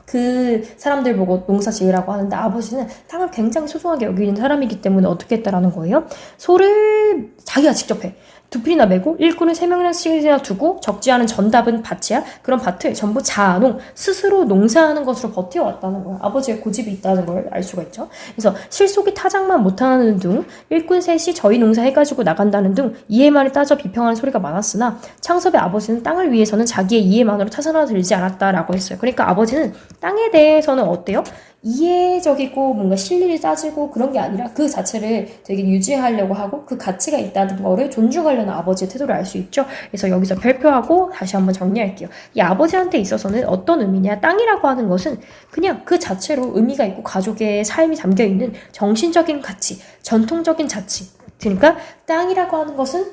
그 사람들 보고 농사 지으라고 하는데 아버지는 땅을 굉장히 소중하게 여기는 사람이기 때문에 어떻게 했다라는 거예요? 소를 자기가 직접 해. 2필이나 메고 1꾼은 3명씩이나 두고 적지 않은 전답은 밭이야. 그런 밭을 전부 자농, 스스로 농사하는 것으로 버텨왔다는 거야. 아버지의 고집이 있다는 걸 알 수가 있죠. 그래서 실속이 타작만 못하는 둥, 1꾼 셋이 저희 농사 해가지고 나간다는 둥 이해만을 따져 비평하는 소리가 많았으나 창섭의 아버지는 땅을 위해서는 자기의 이해만으로 타산하여 들지 않았다라고 했어요. 그러니까 아버지는 땅에 대해서는 어때요? 이해적이고 뭔가 실리를 따지고 그런 게 아니라 그 자체를 되게 유지하려고 하고 그 가치가 있다는 거를 존중하려는 아버지의 태도를 알 수 있죠. 그래서 여기서 발표하고 다시 한번 정리할게요. 이 아버지한테 있어서는 어떤 의미냐? 땅이라고 하는 것은 그냥 그 자체로 의미가 있고 가족의 삶이 담겨있는 정신적인 가치, 전통적인 가치. 그러니까 땅이라고 하는 것은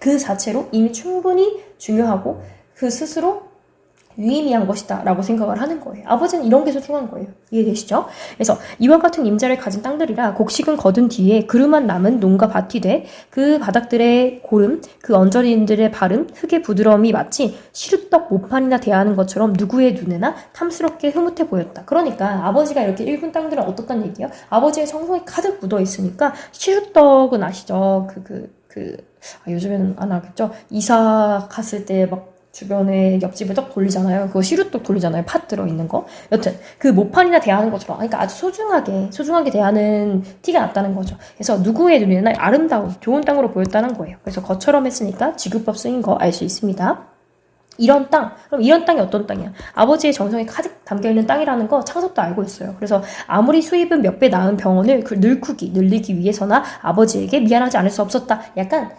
그 자체로 이미 충분히 중요하고 그 스스로 유의미한 것이다 라고 생각을 하는 거예요. 아버지는 이런 게 소중한 거예요. 이해되시죠? 그래서 이와 같은 임자를 가진 땅들이라 곡식은 거둔 뒤에 그루만 남은 농가 밭이 돼 그 바닥들의 고름, 그 언저리들의 바름, 흙의 부드러움이 마치 시루떡 모판이나 대하는 것처럼 누구의 눈에나 탐스럽게 흐뭇해 보였다. 그러니까 아버지가 이렇게 일군 땅들은 어떻단 얘기예요? 아버지의 정성이 가득 묻어 있으니까 시루떡은 아시죠? 요즘에는 안 하겠죠? 이사 갔을 때막 주변에 옆집을 떡 돌리잖아요. 그거 시루떡 돌리잖아요. 팥 들어있는 거. 여튼 그 모판이나 대하는 것처럼 그러니까 아주 소중하게 대하는 티가 났다는 거죠. 그래서 누구의 눈에나 아름다운 좋은 땅으로 보였다는 거예요. 그래서 거처럼 했으니까 지급법 쓰인 거 알 수 있습니다. 이런 땅, 그럼 이런 땅이 어떤 땅이야? 아버지의 정성이 가득 담겨있는 땅이라는 거 창섭도 알고 있어요. 그래서 아무리 수입은 몇 배 나은 병원을 늘리기 위해서나 아버지에게 미안하지 않을 수 없었다. 약간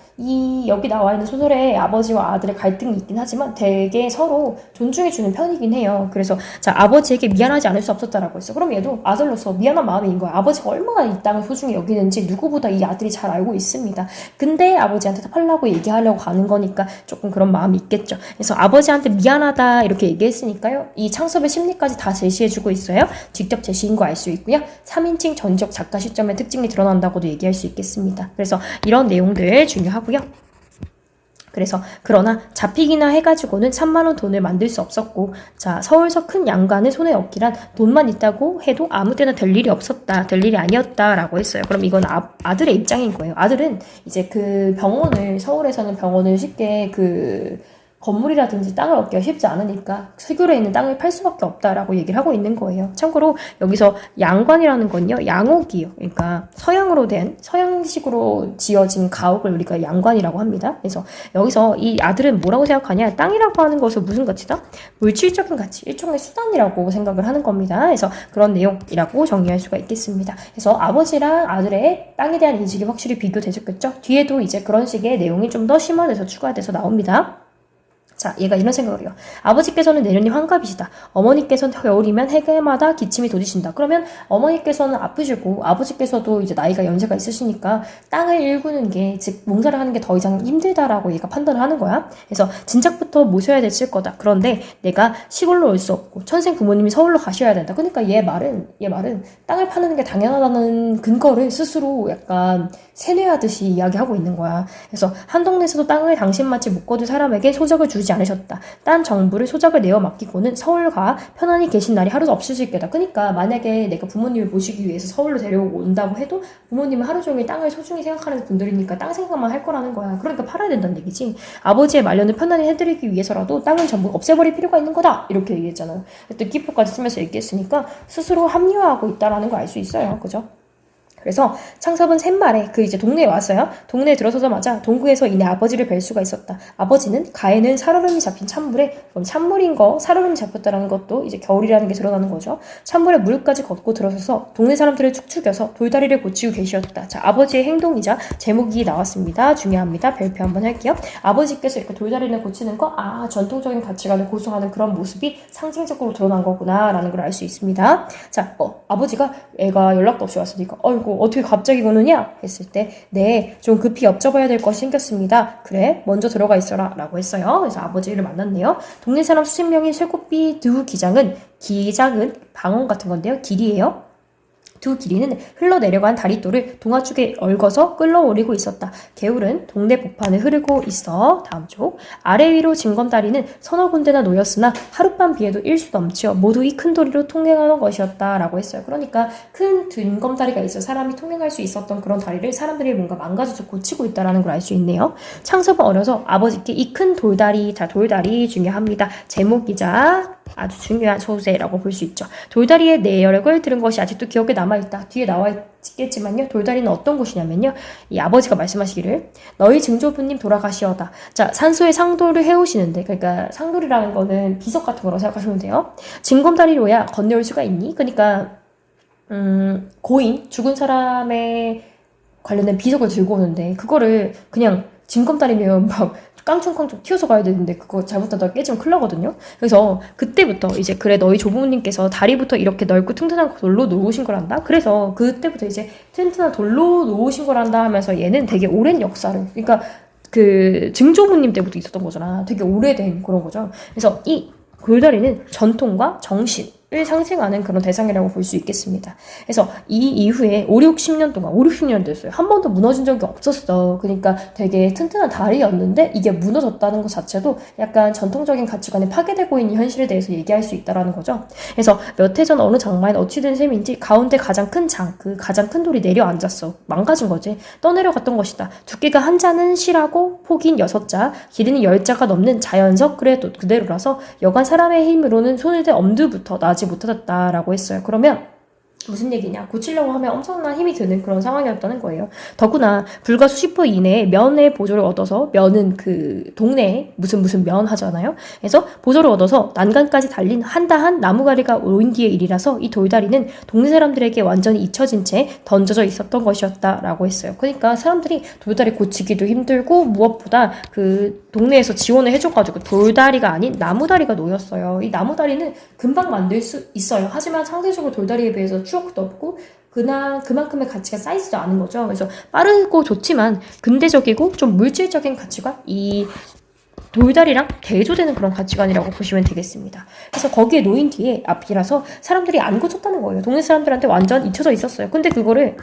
여기 나와 있는 소설에 아버지와 아들의 갈등이 있긴 하지만 되게 서로 존중해주는 편이긴 해요. 그래서 자, 아버지에게 미안하지 않을 수 없었다라고 했어. 그럼 얘도 아들로서 미안한 마음인 거야. 아버지가 얼마나 이 땅을 소중히 여기는지 누구보다 이 아들이 잘 알고 있습니다. 근데 아버지한테 팔라고 얘기하려고 가는 거니까 조금 그런 마음이 있겠죠. 그래서 아버지한테 미안하다 이렇게 얘기했으니까요. 이 창섭의 심리까지 다 제시해주고 있어요. 직접 제시인 거 알 수 있고요. 3인칭 전적 작가 시점의 특징이 드러난다고도 얘기할 수 있겠습니다. 그래서 이런 내용들 중요하고요. 그래서 그러나 잡히기나 해가지고는 3만원 돈을 만들 수 없었고, 자, 서울서 큰 양관을 손에 얻기란 돈만 있다고 해도 아무 때나 될 일이 없었다, 될 일이 아니었다라고 했어요. 그럼 이건 아들의 입장인 거예요. 아들은 이제 그 병원을, 서울에서는 병원을 쉽게 건물이라든지 땅을 얻기가 쉽지 않으니까 세귤에 있는 땅을 팔 수밖에 없다라고 얘기를 하고 있는 거예요. 참고로 여기서 양관이라는 건요, 양옥이요. 그러니까 서양으로 된, 서양식으로 지어진 가옥을 우리가 양관이라고 합니다. 그래서 여기서 이 아들은 뭐라고 생각하냐? 땅이라고 하는 것은 무슨 가치다? 물질적인 가치, 일종의 수단이라고 생각을 하는 겁니다. 그래서 그런 내용이라고 정리할 수가 있겠습니다. 그래서 아버지랑 아들의 땅에 대한 인식이 확실히 비교되셨겠죠? 뒤에도 이제 그런 식의 내용이 좀 더 심화돼서 추가돼서 나옵니다. 자, 얘가 이런 생각을 해요. 아버지께서는 내년이 환갑이시다. 어머니께서는 겨울이면 해마다 기침이 도지신다. 그러면 어머니께서는 아프시고 아버지께서도 이제 나이가 연세가 있으시니까 땅을 일구는 게, 즉 농사를 하는 게 더 이상 힘들다라고 얘가 판단을 하는 거야. 그래서 진작부터 모셔야 됐을 거다. 그런데 내가 시골로 올 수 없고 천생 부모님이 서울로 가셔야 된다. 그러니까 얘 말은 땅을 파는 게 당연하다는 근거를 스스로 약간 세뇌하듯이 이야기하고 있는 거야. 그래서 한 동네에서도 땅을 당신마치 묶어둔 사람에게 소적을 주지 않으셨다. 딴 정부를 소작을 내어 맡기고는 서울과 편안히 계신 날이 하루도 없으실 게다. 그러니까 만약에 내가 부모님을 모시기 위해서 서울로 데려온다고 해도 부모님은 하루 종일 땅을 소중히 생각하는 분들이니까 땅 생각만 할 거라는 거야. 그러니까 팔아야 된다는 얘기지. 아버지의 말년을 편안히 해드리기 위해서라도 땅은 전부 없애버릴 필요가 있는 거다. 이렇게 얘기했잖아요. 뜻깊어까지 쓰면서 얘기했으니까 스스로 합리화하고 있다라는 걸 알 수 있어요. 그죠? 그래서 창섭은 셋말에 이제 동네에 왔어요. 동네에 들어서자마자 동구에서 이내 아버지를 뵐 수가 있었다. 아버지는 가에는 살얼음이 잡힌 찬물에, 그럼 찬물인 거, 살얼음이 잡혔다는 것도 이제 겨울이라는 게 드러나는 거죠. 찬물에 물까지 걷고 들어서서 동네 사람들을 축축여서 돌다리를 고치고 계시었다. 자, 아버지의 행동이자 제목이 나왔습니다. 중요합니다. 별표 한번 할게요. 아버지께서 이렇게 돌다리를 고치는 거, 전통적인 가치관을 고수하는 그런 모습이 상징적으로 드러난 거구나 라는 걸 알 수 있습니다. 자, 아버지가 애가 연락도 없이 왔으니까 어떻게 갑자기 오느냐? 했을 때 네, 좀 급히 여쭤봐야 될 것이 생겼습니다. 그래, 먼저 들어가 있어라 라고 했어요. 그래서 아버지를 만났네요. 동네 사람 수십 명인 쇠꽃비 두 기장은 방언 같은 건데요. 길이에요. 두 길이는 흘러내려간 다리돌을 동아쪽에 얽어서 끌어올리고 있었다. 개울은 동네 복판을 흐르고 있어. 다음 쪽. 아래 위로 징검다리는 서너 군데나 놓였으나 하룻밤 비에도 일수 넘치어 모두 이 큰 도리로 통행하는 것이었다 라고 했어요. 그러니까 큰 징검다리가 있어 사람이 통행할 수 있었던 그런 다리를 사람들이 뭔가 망가져서 고치고 있다는 걸 알 수 있네요. 창섭은 어려서 아버지께 이 큰 돌다리, 자, 돌다리 중요합니다. 제목이자 아주 중요한 소재라고 볼 수 있죠. 돌다리의 내역을 들은 것이 아직도 기억에 남아있다. 뒤에 나와 있겠지만요. 돌다리는 어떤 곳이냐면요. 이 아버지가 말씀하시기를 너희 증조부님 돌아가시어다. 자, 산소에 상도를 해오시는데, 그러니까 상도리라는 거는 비석 같은 거라고 생각하시면 돼요. 징검다리로야 건네올 수가 있니? 그러니까 고인, 죽은 사람에 관련된 비석을 들고 오는데 그거를 그냥 징검다리면 막 깡충깡충 튀어서 가야 되는데 그거 잘못하다가 깨지면 큰일 나거든요. 그래서 그때부터 이제 그래 너희 조부모님께서 다리부터 이렇게 넓고 튼튼한 돌로 놓으신 거란다. 그래서 그때부터 이제 튼튼한 돌로 놓으신 거란다 하면서 얘는 되게 오랜 역사를, 그러니까 그 증조부님 때부터 있었던 거잖아. 되게 오래된 그런 거죠. 그래서 이 돌다리는 전통과 정신을 상징하는 그런 대상이라고 볼 수 있겠습니다. 그래서 이 이후에 5, 60년 됐어요. 한 번도 무너진 적이 없었어. 그러니까 되게 튼튼한 다리였는데 이게 무너졌다는 것 자체도 약간 전통적인 가치관이 파괴되고 있는 현실에 대해서 얘기할 수 있다는 거죠. 그래서 몇 해 전 어느 장마엔 어찌된 셈인지 가운데 가장 큰 가장 큰 돌이 내려앉았어. 망가진 거지. 떠내려갔던 것이다. 두께가 한 자는 실하고 폭인 6자, 길이는 10자가 넘는 자연석 그대로라서 여간 사람의 힘으로는 손을 대 엄두부터 나지 못하였다라고 했어요. 그러면 무슨 얘기냐? 고치려고 하면 엄청난 힘이 드는 그런 상황이었다는 거예요. 더구나 불과 수십 분 이내에 면의 보조를 얻어서, 면은 그 동네에 무슨 면 하잖아요. 그래서 보조를 얻어서 난간까지 달린 한다한 나무가리가 오인 뒤의 일이라서 이 돌다리는 동네 사람들에게 완전히 잊혀진 채 던져져 있었던 것이었다라고 했어요. 그러니까 사람들이 돌다리 고치기도 힘들고 무엇보다 그 동네에서 지원을 해줘가지고 돌다리가 아닌 나무다리가 놓였어요. 이 나무다리는 금방 만들 수 있어요. 하지만 상대적으로 돌다리에 비해서 추억도 없고 그만큼의 가치가 쌓이지도 않은 거죠. 그래서 빠르고 좋지만 근대적이고 좀 물질적인 가치관, 이 돌다리랑 대조되는 그런 가치관이라고 보시면 되겠습니다. 그래서 거기에 놓인 뒤에 앞이라서 사람들이 안 고쳤다는 거예요. 동네 사람들한테 완전 잊혀져 있었어요. 근데 그거를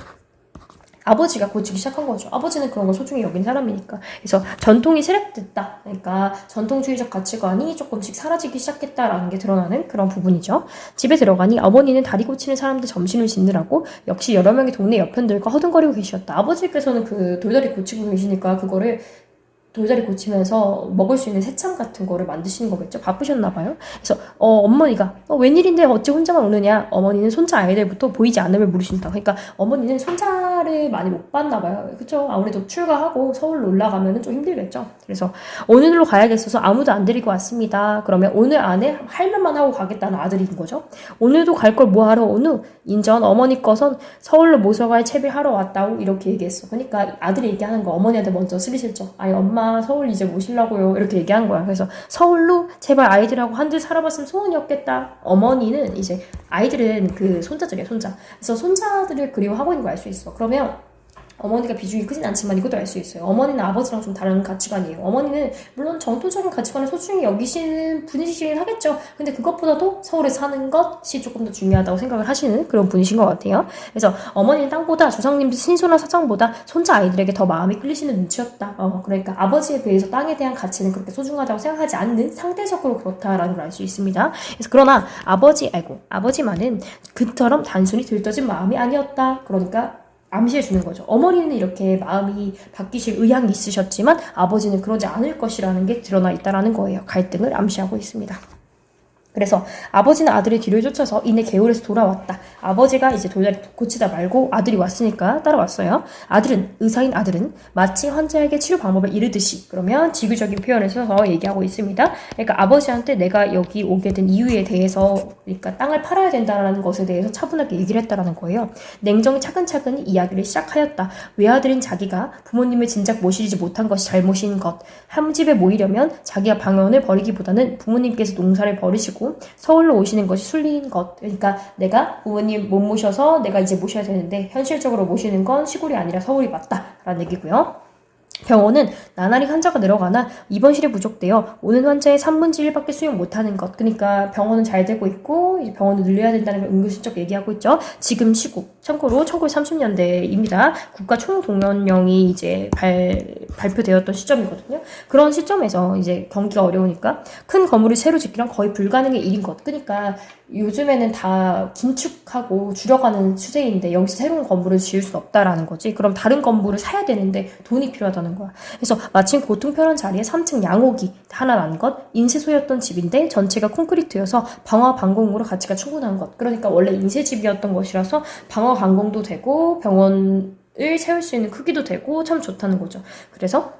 아버지가 고치기 시작한 거죠. 아버지는 그런 걸 소중히 여긴 사람이니까. 그래서 전통이 세력됐다. 그러니까 전통주의적 가치관이 조금씩 사라지기 시작했다라는 게 드러나는 그런 부분이죠. 집에 들어가니 어머니는 다리 고치는 사람들 점심을 짓느라고 역시 여러 명의 동네 여편들과 허둥거리고 계셨다. 아버지께서는 그 돌다리 고치고 계시니까 그거를 돌다리 고치면서 먹을 수 있는 새참 같은 거를 만드시는 거겠죠. 바쁘셨나 봐요. 그래서 어머니가 웬일인데 어찌 혼자만 오느냐. 어머니는 손자 아이들부터 보이지 않음을 물으신다. 그러니까 어머니는 손자를 많이 못 봤나 봐요. 그쵸? 아무래도 출가하고 서울로 올라가면 좀 힘들겠죠. 그래서 오늘로 가야겠어서 아무도 안 데리고 왔습니다. 그러면 오늘 안에 할면만 하고 가겠다는 아들인 거죠. 오늘도 갈 걸 뭐 하러 오누? 인전 어머니 거선 서울로 모셔갈 채비하러 왔다고 이렇게 얘기했어. 그러니까 아들이 얘기하는 거 어머니한테 먼저 스리슬쩍. 아니 엄마 서울 이제 모시려고요. 이렇게 얘기한 거야. 그래서 서울로 제발 아이들하고 한들 살아봤으면 소원이 없겠다. 어머니는 이제 아이들은 그 손자들이야, 손자. 그래서 손자들을 그리워하고 있는 거 알 수 있어. 그러면 어머니가 비중이 크진 않지만 이것도 알 수 있어요. 어머니는 아버지랑 좀 다른 가치관이에요. 어머니는 물론 정통적인 가치관을 소중히 여기시는 분이시긴 하겠죠. 근데 그것보다도 서울에 사는 것이 조금 더 중요하다고 생각을 하시는 그런 분이신 것 같아요. 그래서 어머니는 땅보다 조상님들 신소나 사장보다 손자 아이들에게 더 마음이 끌리시는 눈치였다. 그러니까 아버지에 비해서 땅에 대한 가치는 그렇게 소중하다고 생각하지 않는, 상대적으로 그렇다라는 걸 알 수 있습니다. 그래서 그러나 아버지만은 그처럼 단순히 들떠진 마음이 아니었다. 그러니까 암시해 주는 거죠. 어머니는 이렇게 마음이 바뀌실 의향이 있으셨지만 아버지는 그러지 않을 것이라는 게 드러나 있다라는 거예요. 갈등을 암시하고 있습니다. 그래서 아버지는 아들의 뒤를 쫓아서 이내 개울에서 돌아왔다. 아버지가 이제 돌다리 고치다 말고 아들이 왔으니까 따라왔어요. 의사인 아들은 마치 환자에게 치료 방법을 이르듯이, 그러면 지구적인 표현을 써서 얘기하고 있습니다. 그러니까 아버지한테 내가 여기 오게 된 이유에 대해서, 그러니까 땅을 팔아야 된다는 것에 대해서 차분하게 얘기를 했다라는 거예요. 냉정히 차근차근 이야기를 시작하였다. 외아들인 자기가 부모님을 진작 모시지 못한 것이 잘못인 것. 한 집에 모이려면 자기가 방언을 버리기보다는 부모님께서 농사를 버리시고 서울로 오시는 것이 순리인 것. 그러니까 내가 부모님 못 모셔서 내가 이제 모셔야 되는데 현실적으로 모시는 건 시골이 아니라 서울이 맞다라는 얘기고요. 병원은 나날이 환자가 늘어가나 입원실이 부족되어 오는 환자의 3분의 1밖에 수용 못하는 것. 그러니까 병원은 잘 되고 있고 이제 병원을 늘려야 된다는 걸 은근슬쩍 얘기하고 있죠. 지금 시국, 참고로 1930년대입니다. 국가 총동원령이 이제 발표되었던 시점이거든요. 그런 시점에서 이제 경기가 어려우니까 큰 건물을 새로 짓기란 거의 불가능의 일인 것. 그러니까 요즘에는 다 긴축하고 줄여가는 추세인데 여기서 새로운 건물을 지을 수 없다라는 거지. 그럼 다른 건물을 사야 되는데 돈이 필요하다는 거야. 그래서 마침 고통 편한 자리에 3층 양옥이 하나 난 것, 인쇄소였던 집인데 전체가 콘크리트여서 방화 방공으로 가치가 충분한 것. 그러니까 원래 인쇄집이었던 것이라서 방화 방공도 되고 병원을 세울 수 있는 크기도 되고 참 좋다는 거죠. 그래서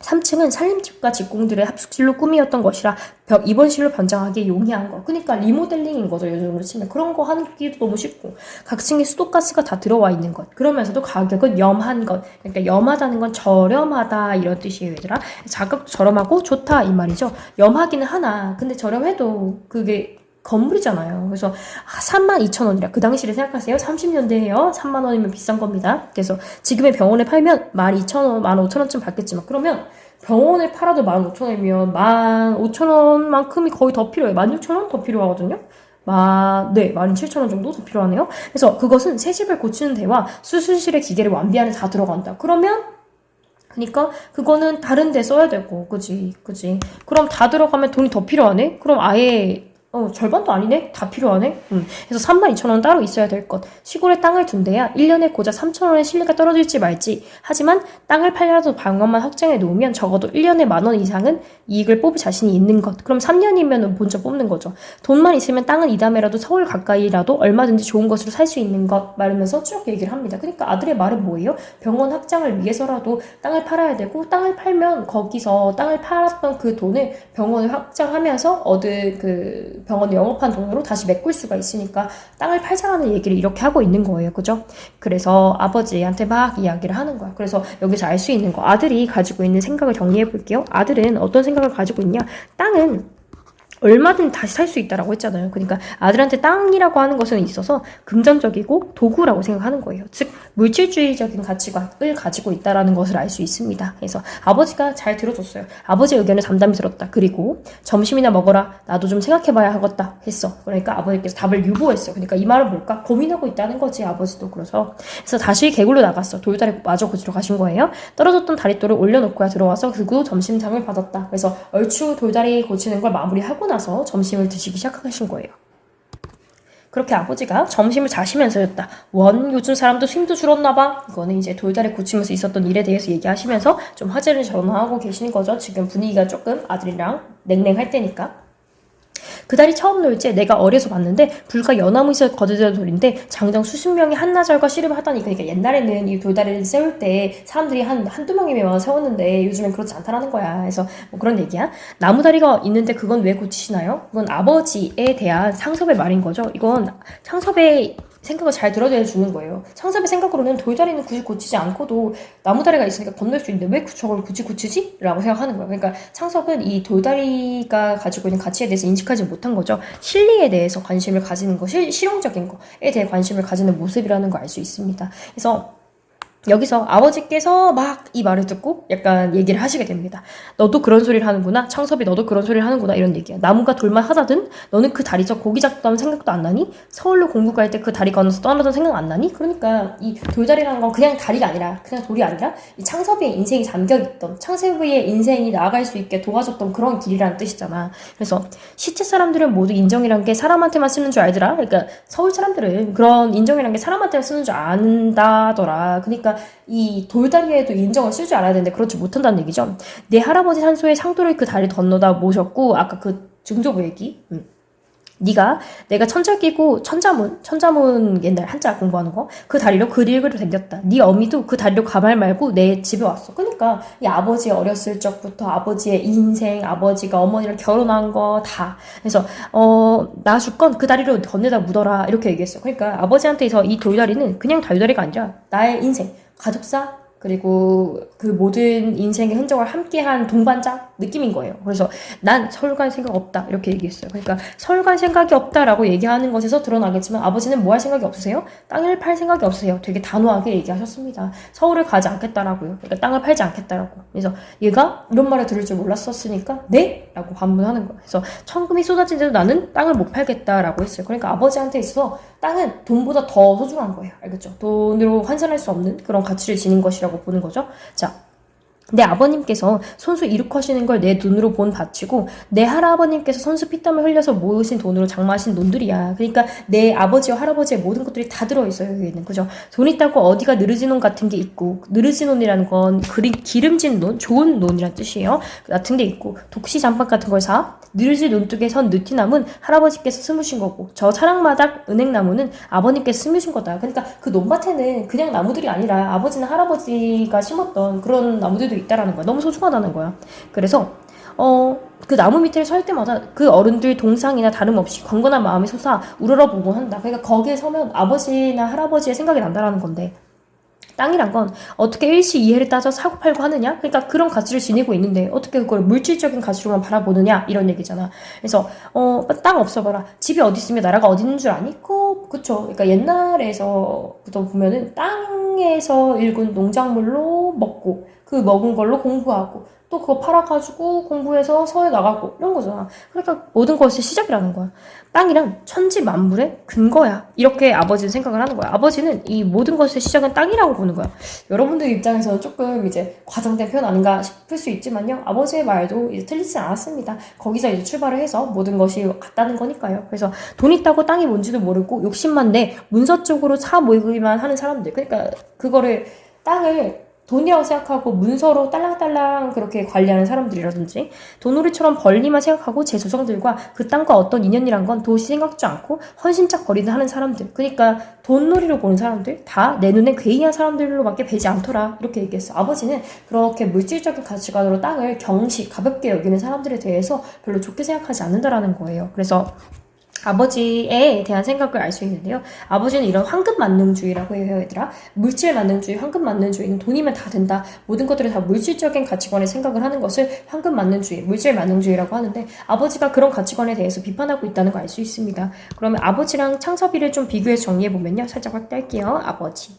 3층은 살림집과 직공들의 합숙실로 꾸미었던 것이라 입원실로 변장하기에 용이한 거. 그러니까 리모델링인 거죠. 요즘으로 치면. 그런 거 하기도 너무 쉽고. 각 층에 수도가스가 다 들어와 있는 것. 그러면서도 가격은 염한 것. 그러니까 염하다는 건 저렴하다 이런 뜻이에요, 얘들아. 가격도 저렴하고 좋다 이 말이죠. 염하기는 하나. 근데 저렴해도 그게 건물이잖아요. 그래서 32,000원이라. 그 당시를 생각하세요. 30년대에요. 3만 원이면 비싼 겁니다. 그래서 지금의 병원에 팔면 12,000원, 15,000원쯤 받겠지만 그러면 병원에 팔아도 15,000원이면 15,000원만큼이 거의 더 필요해요. 16,000원 더 필요하거든요. 17,000원 정도 더 필요하네요. 그래서 그것은 새 집을 고치는 데와 수술실의 기계를 완비하는 데 다 들어간다. 그러니까 그거는 다른 데 써야 되고, 그지. 그럼 다 들어가면 돈이 더 필요하네? 그럼 아예 절반도 아니네? 다 필요하네? 그래서 32,000원 따로 있어야 될 것. 시골에 땅을 둔대야 1년에 고작 3,000원의 실리가 떨어질지 말지. 하지만 땅을 팔려도 방어만 확정해 놓으면 적어도 1년에 10,000원 이상은 이익을 뽑을 자신이 있는 것. 그럼 3년이면 먼저 뽑는 거죠. 돈만 있으면 땅은 이담에라도 서울 가까이라도 얼마든지 좋은 것으로 살 수 있는 것. 말하면서 쭉 얘기를 합니다. 그러니까 아들의 말은 뭐예요? 병원 확장을 위해서라도 땅을 팔아야 되고, 땅을 팔면 거기서 땅을 팔았던 그 돈을 병원을 확장하면서 얻은 그 병원을 영업한 돈으로 다시 메꿀 수가 있으니까 땅을 팔자라는 얘기를 이렇게 하고 있는 거예요. 그죠? 그래서 아버지한테 막 이야기를 하는 거야. 그래서 여기서 알 수 있는 거, 아들이 가지고 있는 생각을 정리해 볼게요. 아들은 어떤 생각을 가지고 있냐? 땅은 얼마든 다시 살 수 있다라고 했잖아요. 그러니까 아들한테 땅이라고 하는 것은 있어서 금전적이고 도구라고 생각하는 거예요. 즉 물질주의적인 가치관을 가지고 있다라는 것을 알 수 있습니다. 그래서 아버지가 잘 들어줬어요. 아버지의 의견을 담담히 들었다. 그리고 점심이나 먹어라. 나도 좀 생각해봐야 하겠다 했어. 그러니까 아버지께서 답을 유보했어. 그러니까 이 말은 뭘까? 고민하고 있다는 거지, 아버지도. 그래서 다시 개굴로 나갔어. 돌다리 마저 고치러 가신 거예요. 떨어졌던 다리돌을 올려놓고야 들어와서 그후 점심상을 받았다. 그래서 얼추 돌다리 고치는 걸 마무리하고 나서 점심을 드시기 시작하신 거예요. 그렇게 아버지가 점심을 자시면서였다. 요즘 사람도 힘도 줄었나봐. 이거는 이제 돌다리 고치면서 있었던 일에 대해서 얘기하시면서 좀 화제를 전환하고 계시는 거죠. 지금 분위기가 조금 아들이랑 냉랭할 때니까. 그달이 처음 놀 때 내가 어려서 봤는데 불과 연나무에서 거두던 돌인데 장정 수십 명이 한나절과 씨름을 하다니. 그러니까 옛날에는 이 돌다리를 세울 때 사람들이 한두 명이면 세웠는데 요즘엔 그렇지 않다라는 거야. 그래서 뭐 그런 얘기야. 나무다리가 있는데 그건 왜 고치시나요? 그건 아버지에 대한 상섭의 말인 거죠. 이건 상섭의 생각을 잘 들어야 주는 거예요. 창섭의 생각으로는 돌다리는 굳이 고치지 않고도 나무다리가 있으니까 건널 수 있는데 왜 저걸 굳이 고치지? 라고 생각하는 거예요. 그러니까 창섭은 이 돌다리가 가지고 있는 가치에 대해서 인식하지 못한 거죠. 실리에 대해서 관심을 가지는 거, 실용적인 거에 대해 관심을 가지는 모습이라는 걸 알 수 있습니다. 그래서 여기서 아버지께서 막 이 말을 듣고 약간 얘기를 하시게 됩니다. 너도 그런 소리를 하는구나. 창섭이 너도 그런 소리를 하는구나. 이런 얘기야. 나무가 돌만 하다든 너는 그 다리저 고기 잡던 생각도 안 나니? 서울로 공부 갈 때 그 다리 건너서 떠나던 생각 안 나니? 그러니까 이 돌다리라는 건 그냥 다리가 아니라, 그냥 돌이 아니라 이 창섭이의 인생이 잠겨있던, 창섭이의 인생이 나아갈 수 있게 도와줬던 그런 길이라는 뜻이잖아. 그래서 시체 사람들은 모두 인정이란 게 사람한테만 쓰는 줄 알더라. 그러니까 서울 사람들은 그런 인정이란 게 사람한테만 쓰는 줄 안다더라. 그러니까 이 돌다리에도 인정을 쓸 줄 알아야 되는데 그렇지 못한다는 얘기죠. 내 할아버지 산소에 상도를 그 다리 건너다 모셨고, 아까 그 증조부 얘기. 내가 천절 끼고 천자문 옛날 한자 공부하는 거, 그 다리로 그리그로 댕겼다. 네 어미도 그 다리로 가말 말고 내 집에 왔어. 그러니까 이 아버지 어렸을 적부터 아버지의 인생, 아버지가 어머니랑 결혼한 거 다. 그래서 나 줄 건 그 다리로 건네다 묻어라 이렇게 얘기했어. 그러니까 아버지한테서 이 돌다리는 그냥 돌다리가 아니라 나의 인생, 가족사, 그리고 그 모든 인생의 흔적을 함께한 동반자 느낌인 거예요. 그래서 난 서울 갈 생각 없다 이렇게 얘기했어요. 그러니까 서울 갈 생각이 없다라고 얘기하는 것에서 드러나겠지만 아버지는 뭐 할 생각이 없으세요? 땅을 팔 생각이 없으세요. 되게 단호하게 얘기하셨습니다. 서울을 가지 않겠다라고요. 그러니까 땅을 팔지 않겠다라고. 그래서 얘가 이런 말을 들을 줄 몰랐었으니까 네? 라고 반문하는 거예요. 그래서 천금이 쏟아진데도 나는 땅을 못 팔겠다라고 했어요. 그러니까 아버지한테 있어서 땅은 돈보다 더 소중한 거예요. 알겠죠? 돈으로 환산할 수 없는 그런 가치를 지닌 것이라고 보는 거죠. 자, 내 아버님께서 손수 이룩하시는 걸 내 눈으로 본 밭이고 내 할아버님께서 손수 피땀을 흘려서 모으신 돈으로 장마하신 논들이야. 그러니까 내 아버지와 할아버지의 모든 것들이 다 들어있어요. 여기는. 그죠? 돈 있다고 어디가 느르지 논 같은 게 있고, 느르지 논이라는 건 기름진 논, 좋은 논이란 뜻이에요. 같은 게 있고, 독시 잠박 같은 걸 사. 느르지 논둑에 선 느티나무는 할아버지께서 심으신 거고, 저 차랑마닥 은행나무는 아버님께서 심으신 거다. 그러니까 그 논밭에는 그냥 나무들이 아니라 아버지나 할아버지가 심었던 그런 나무들도 있다라는 거야. 너무 소중하다는 거야. 그래서 그 나무 밑에 설 때마다 그 어른들 동상이나 다름없이 경건한 마음이 솟아 우러러보곤 한다. 그러니까 거기에 서면 아버지나 할아버지의 생각이 난다라는 건데, 땅이란 건 어떻게 일시 이해를 따져 사고팔고 하느냐? 그러니까 그런 가치를 지니고 있는데 어떻게 그걸 물질적인 가치로만 바라보느냐? 이런 얘기잖아. 그래서 땅 없어봐라. 집이 어디 있으면 나라가 어디 있는 줄 아니? 그쵸. 그러니까 옛날에서부터 보면은 땅에서 일군 농작물로 먹고 그 먹은 걸로 공부하고 또 그거 팔아가지고 공부해서 서울 나가고 이런 거잖아. 그러니까 모든 것의 시작이라는 거야. 땅이란 천지 만물의 근거야. 이렇게 아버지는 생각을 하는 거야. 아버지는 이 모든 것의 시작은 땅이라고 보는 거야. 여러분들 입장에서는 조금 이제 과장된 표현 아닌가 싶을 수 있지만요. 아버지의 말도 이제 틀리지 않았습니다. 거기서 이제 출발을 해서 모든 것이 같다는 거니까요. 그래서 돈 있다고 땅이 뭔지도 모르고 욕심만 내 문서 쪽으로 사 모이기만 하는 사람들. 그러니까 그거를 땅을 돈이라고 생각하고 문서로 딸랑딸랑 그렇게 관리하는 사람들이라든지 돈우리처럼 벌리만 생각하고 제 조상들과 그 땅과 어떤 인연이란 건 도시 생각지 않고 헌신짝 거리든 하는 사람들. 그러니까 돈놀이로 보는 사람들 다 내 눈에 괴이한 사람들로밖에 뵈지 않더라. 이렇게 얘기했어. 아버지는 그렇게 물질적인 가치관으로 땅을 경시, 가볍게 여기는 사람들에 대해서 별로 좋게 생각하지 않는다라는 거예요. 그래서 아버지에 대한 생각을 알 수 있는데요. 아버지는 이런 황금만능주의라고 해요, 얘들아. 물질만능주의, 황금만능주의는 돈이면 다 된다. 모든 것들을 다 물질적인 가치관에 생각을 하는 것을 황금만능주의, 물질만능주의라고 하는데 아버지가 그런 가치관에 대해서 비판하고 있다는 걸 알 수 있습니다. 그러면 아버지랑 창섭이를 좀 비교해서 정리해보면요. 살짝 확대할게요. 아버지,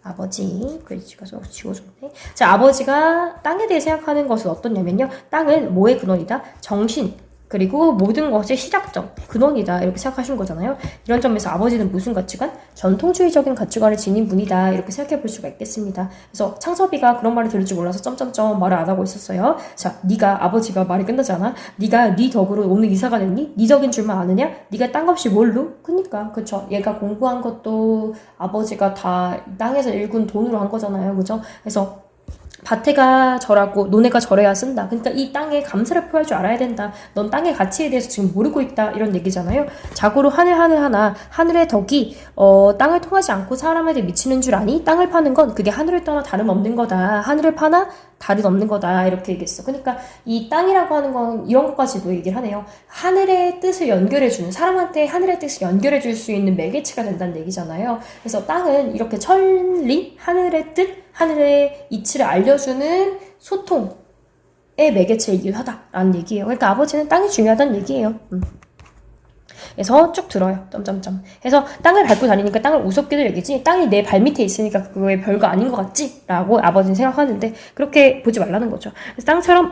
아버지, 글씨가 지워졌네. 자, 아버지가 땅에 대해 생각하는 것은 어떻냐면요. 땅은 뭐의 근원이다? 정신, 그리고 모든 것의 시작점, 근원이다 이렇게 생각하시는 거잖아요. 이런 점에서 아버지는 무슨 가치관? 전통주의적인 가치관을 지닌 분이다 이렇게 생각해 볼 수가 있겠습니다. 그래서 창섭이가 그런 말을 들을 줄 몰라서 점점점 말을 안 하고 있었어요. 자, 네가 아버지가 말이 끝나지 않아? 네가 네 덕으로 오늘 이사가 됐니? 네 덕인 줄만 아느냐? 네가 땅 없이 뭘로? 그니까 그쵸. 얘가 공부한 것도 아버지가 다 땅에서 일군 돈으로 한 거잖아요. 그죠? 그래서 밭에가 절하고 논에가 절해야 쓴다. 그러니까 이 땅에 감사를 표할 줄 알아야 된다. 넌 땅의 가치에 대해서 지금 모르고 있다. 이런 얘기잖아요. 자고로 하늘 하나 하늘의 덕이 땅을 통하지 않고 사람에게 미치는 줄 아니? 땅을 파는 건 그게 하늘을 떠나 다름없는 거다. 하늘을 파나 다름없는 거다. 이렇게 얘기했어. 그러니까 이 땅이라고 하는 건 이런 것까지도 얘기를 하네요. 하늘의 뜻을 연결해주는, 사람한테 하늘의 뜻을 연결해줄 수 있는 매개체가 된다는 얘기잖아요. 그래서 땅은 이렇게 천리, 하늘의 뜻, 하늘의 이치를 알려주는 소통의 매개체이기도 하다라는 얘기예요. 그러니까 아버지는 땅이 중요하다는 얘기예요. 그래서 쭉 들어요. 점점점. 해서 땅을 밟고 다니니까 땅을 우습게도 여기지, 땅이 내 발밑에 있으니까 그거에 별거 아닌 것 같지? 라고 아버지는 생각하는데 그렇게 보지 말라는 거죠. 그래서 땅처럼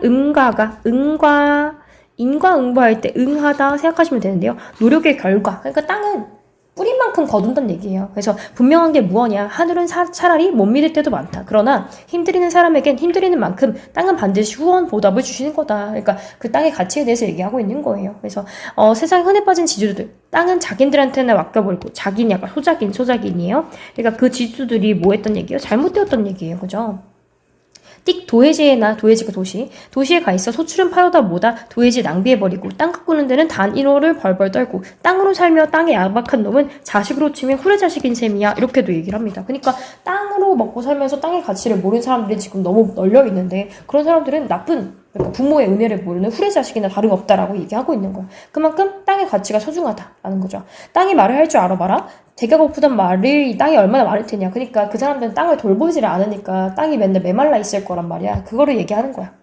인과응보할 때 응하다 생각하시면 되는데요. 노력의 결과. 그러니까 땅은 뿌린 만큼 거둔다는 얘기예요. 그래서 분명한 게 무엇이냐? 하늘은 차라리 못 믿을 때도 많다. 그러나 힘들이는 사람에겐 힘들이는 만큼 땅은 반드시 후원 보답을 주시는 거다. 그러니까 그 땅의 가치에 대해서 얘기하고 있는 거예요. 그래서 세상에 흔해 빠진 지주들, 땅은 자기들한테나 맡겨버리고, 자기는 약간 소작인이에요. 그러니까 그 지주들이 뭐 했던 얘기예요? 잘못되었던 얘기예요. 그죠? 띡 도해지에나, 도해지가 도시에 가 있어 소출은 파여다 뭐다 도해지 낭비해버리고, 땅 가꾸는 데는 단 1호를 벌벌 떨고, 땅으로 살며 땅에 야박한 놈은 자식으로 치면 후레자식인 셈이야. 이렇게도 얘기를 합니다. 그러니까 땅으로 먹고 살면서 땅의 가치를 모르는 사람들이 지금 너무 널려 있는데, 그런 사람들은 나쁜, 그러니까 부모의 은혜를 모르는 후레자식이나 다름없다라고 얘기하고 있는 거야. 그만큼 땅의 가치가 소중하다라는 거죠. 땅이 말을 할 줄 알아봐라. 대가 고프단 말이 땅이 얼마나 많을 테냐. 그러니까 그 사람들은 땅을 돌보지를 않으니까 땅이 맨날 메말라 있을 거란 말이야. 그거를 얘기하는 거야.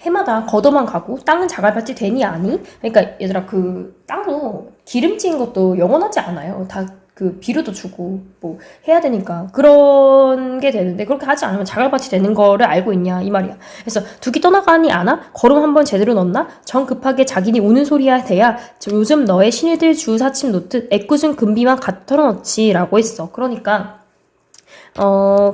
해마다 걷어만 가고 땅은 자갈밭이 되니 아니? 그러니까 얘들아, 그 땅도 기름진 것도 영원하지 않아요. 다 그 비료도 주고 뭐 해야 되니까 그런 게 되는데, 그렇게 하지 않으면 자갈밭이 되는 거를 알고 있냐 이 말이야. 그래서 두기 떠나가니 않아? 걸음 한번 제대로 넣나? 정 급하게 자기니 우는 소리야 돼야 요즘 너의 신이들 주사침 놓듯 애꿎은 금비만 갖 털어놓지 라고 했어. 그러니까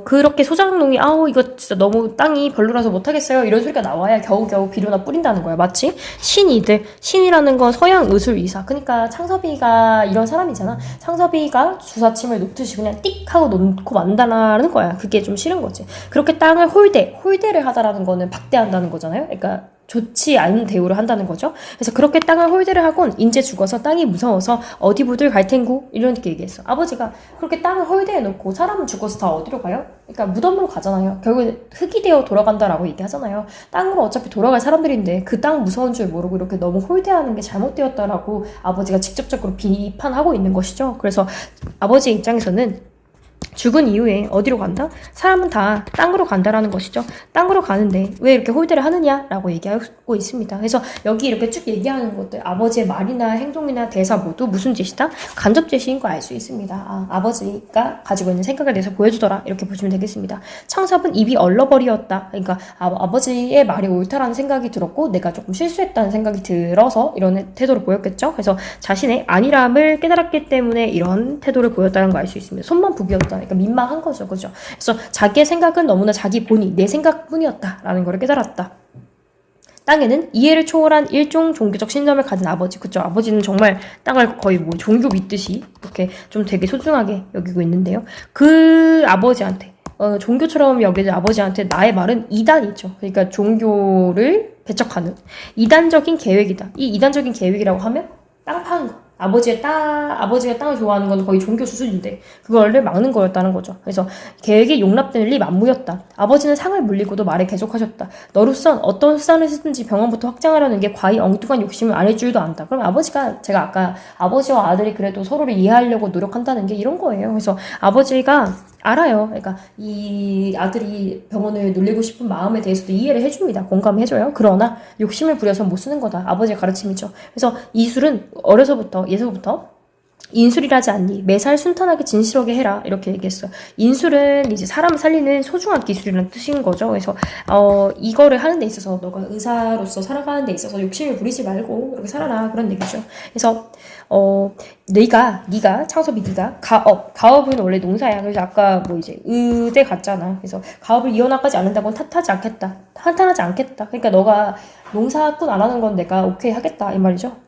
그렇게 소작농이 이거 진짜 너무 땅이 별로라서 못하겠어요 이런 소리가 나와야 겨우겨우 비료나 뿌린다는 거야. 마치 신이라는 건 서양 의술 이사. 그러니까 창섭이가 이런 사람이잖아. 창섭이가 주사침을 놓듯이 그냥 띡 하고 놓고 만다라는 거야. 그게 좀 싫은 거지. 그렇게 땅을 홀대를 하다라는 거는 박대한다는 거잖아요. 그러니까 좋지 않은 대우를 한다는 거죠. 그래서 그렇게 땅을 홀대를 하곤 인제 죽어서 땅이 무서워서 어디 부들 갈 텐구 이렇게 얘기했어. 아버지가 그렇게 땅을 홀대해 놓고 사람은 죽어서 다 어디로 가요? 그러니까 무덤으로 가잖아요. 결국 흙이 되어 돌아간다라고 얘기하잖아요. 땅으로 어차피 돌아갈 사람들인데 그 땅 무서운 줄 모르고 이렇게 너무 홀대하는 게 잘못되었다라고 아버지가 직접적으로 비판하고 있는 것이죠. 그래서 아버지 입장에서는 죽은 이후에 어디로 간다? 사람은 다 땅으로 간다라는 것이죠. 땅으로 가는데 왜 이렇게 홀대를 하느냐라고 얘기하고 있습니다. 그래서 여기 이렇게 쭉 얘기하는 것들, 아버지의 말이나 행동이나 대사 모두 무슨 짓이다? 간접 제시인 거 알 수 있습니다. 아버지가 가지고 있는 생각에 대해서 보여주더라, 이렇게 보시면 되겠습니다. 창섭은 입이 얼렁버리였다. 그러니까 아버지의 말이 옳다라는 생각이 들었고 내가 조금 실수했다는 생각이 들어서 이런 태도를 보였겠죠. 그래서 자신의 안일함을 깨달았기 때문에 이런 태도를 보였다는 거 알 수 있습니다. 손만 부비었다. 그러니까 민망한 거죠. 그죠? 그래서 자기의 생각은 너무나 자기 본의, 내 생각뿐이었다라는 걸 깨달았다. 땅에는 이해를 초월한 일종 종교적 신념을 가진 아버지. 그쵸? 아버지는 정말 땅을 거의 뭐 종교 믿듯이 이렇게 좀 되게 소중하게 여기고 있는데요. 그 아버지한테, 종교처럼 여기는 아버지한테 나의 말은 이단이죠. 그러니까 종교를 배척하는 이단적인 계획이다. 이 이단적인 계획이라고 하면 땅 파는 거. 아버지가 땅을 좋아하는 건 거의 종교 수준인데 그거를 막는 거였다는 거죠. 그래서 계획이 용납될 리 만무였다. 아버지는 상을 물리고도 말을 계속하셨다. 너로선 어떤 수단을 쓰든지 병원부터 확장하려는 게 과히 엉뚱한 욕심은 아닐 줄도 안다. 그럼 제가 아까 아버지와 아들이 그래도 서로를 이해하려고 노력한다는 게 이런 거예요. 그래서 아버지가 알아요. 그러니까 이 아들이 병원을 놀리고 싶은 마음에 대해서도 이해를 해줍니다. 공감해줘요. 그러나 욕심을 부려서 못 쓰는 거다. 아버지의 가르침이죠. 그래서 이술은 예서부터 인술이라지 않니? 매살 순탄하게 진실하게 해라. 이렇게 얘기했어요. 인술은 이제 사람을 살리는 소중한 기술이라는 뜻인 거죠. 그래서 이거를 하는 데 있어서 너가 의사로서 살아가는 데 있어서 욕심을 부리지 말고 이렇게 살아라. 그런 얘기죠. 그래서 창섭이 네가 가업은 원래 농사야. 그래서 아까 뭐 이제 의대 갔잖아. 그래서 가업을 이어나가지 않는다고는 한탄하지 않겠다. 그러니까 너가 농사꾼 안 하는 건 내가 오케이 하겠다 이 말이죠.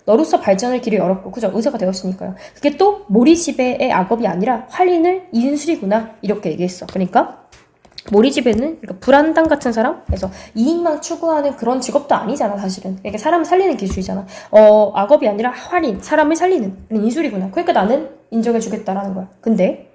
너로서 발전의 길을 열었고, 그죠? 의사가 되었으니까요. 그게 또 모리지배의 악업이 아니라 활인을 인술이구나 이렇게 얘기했어. 그러니까 모리지배는 그러니까 불안당 같은 사람? 그래서 이익만 추구하는 그런 직업도 아니잖아, 사실은. 그러니까 사람을 살리는 기술이잖아. 악업이 아니라 활인, 사람을 살리는 인술이구나. 그러니까 나는 인정해주겠다라는 거야. 근데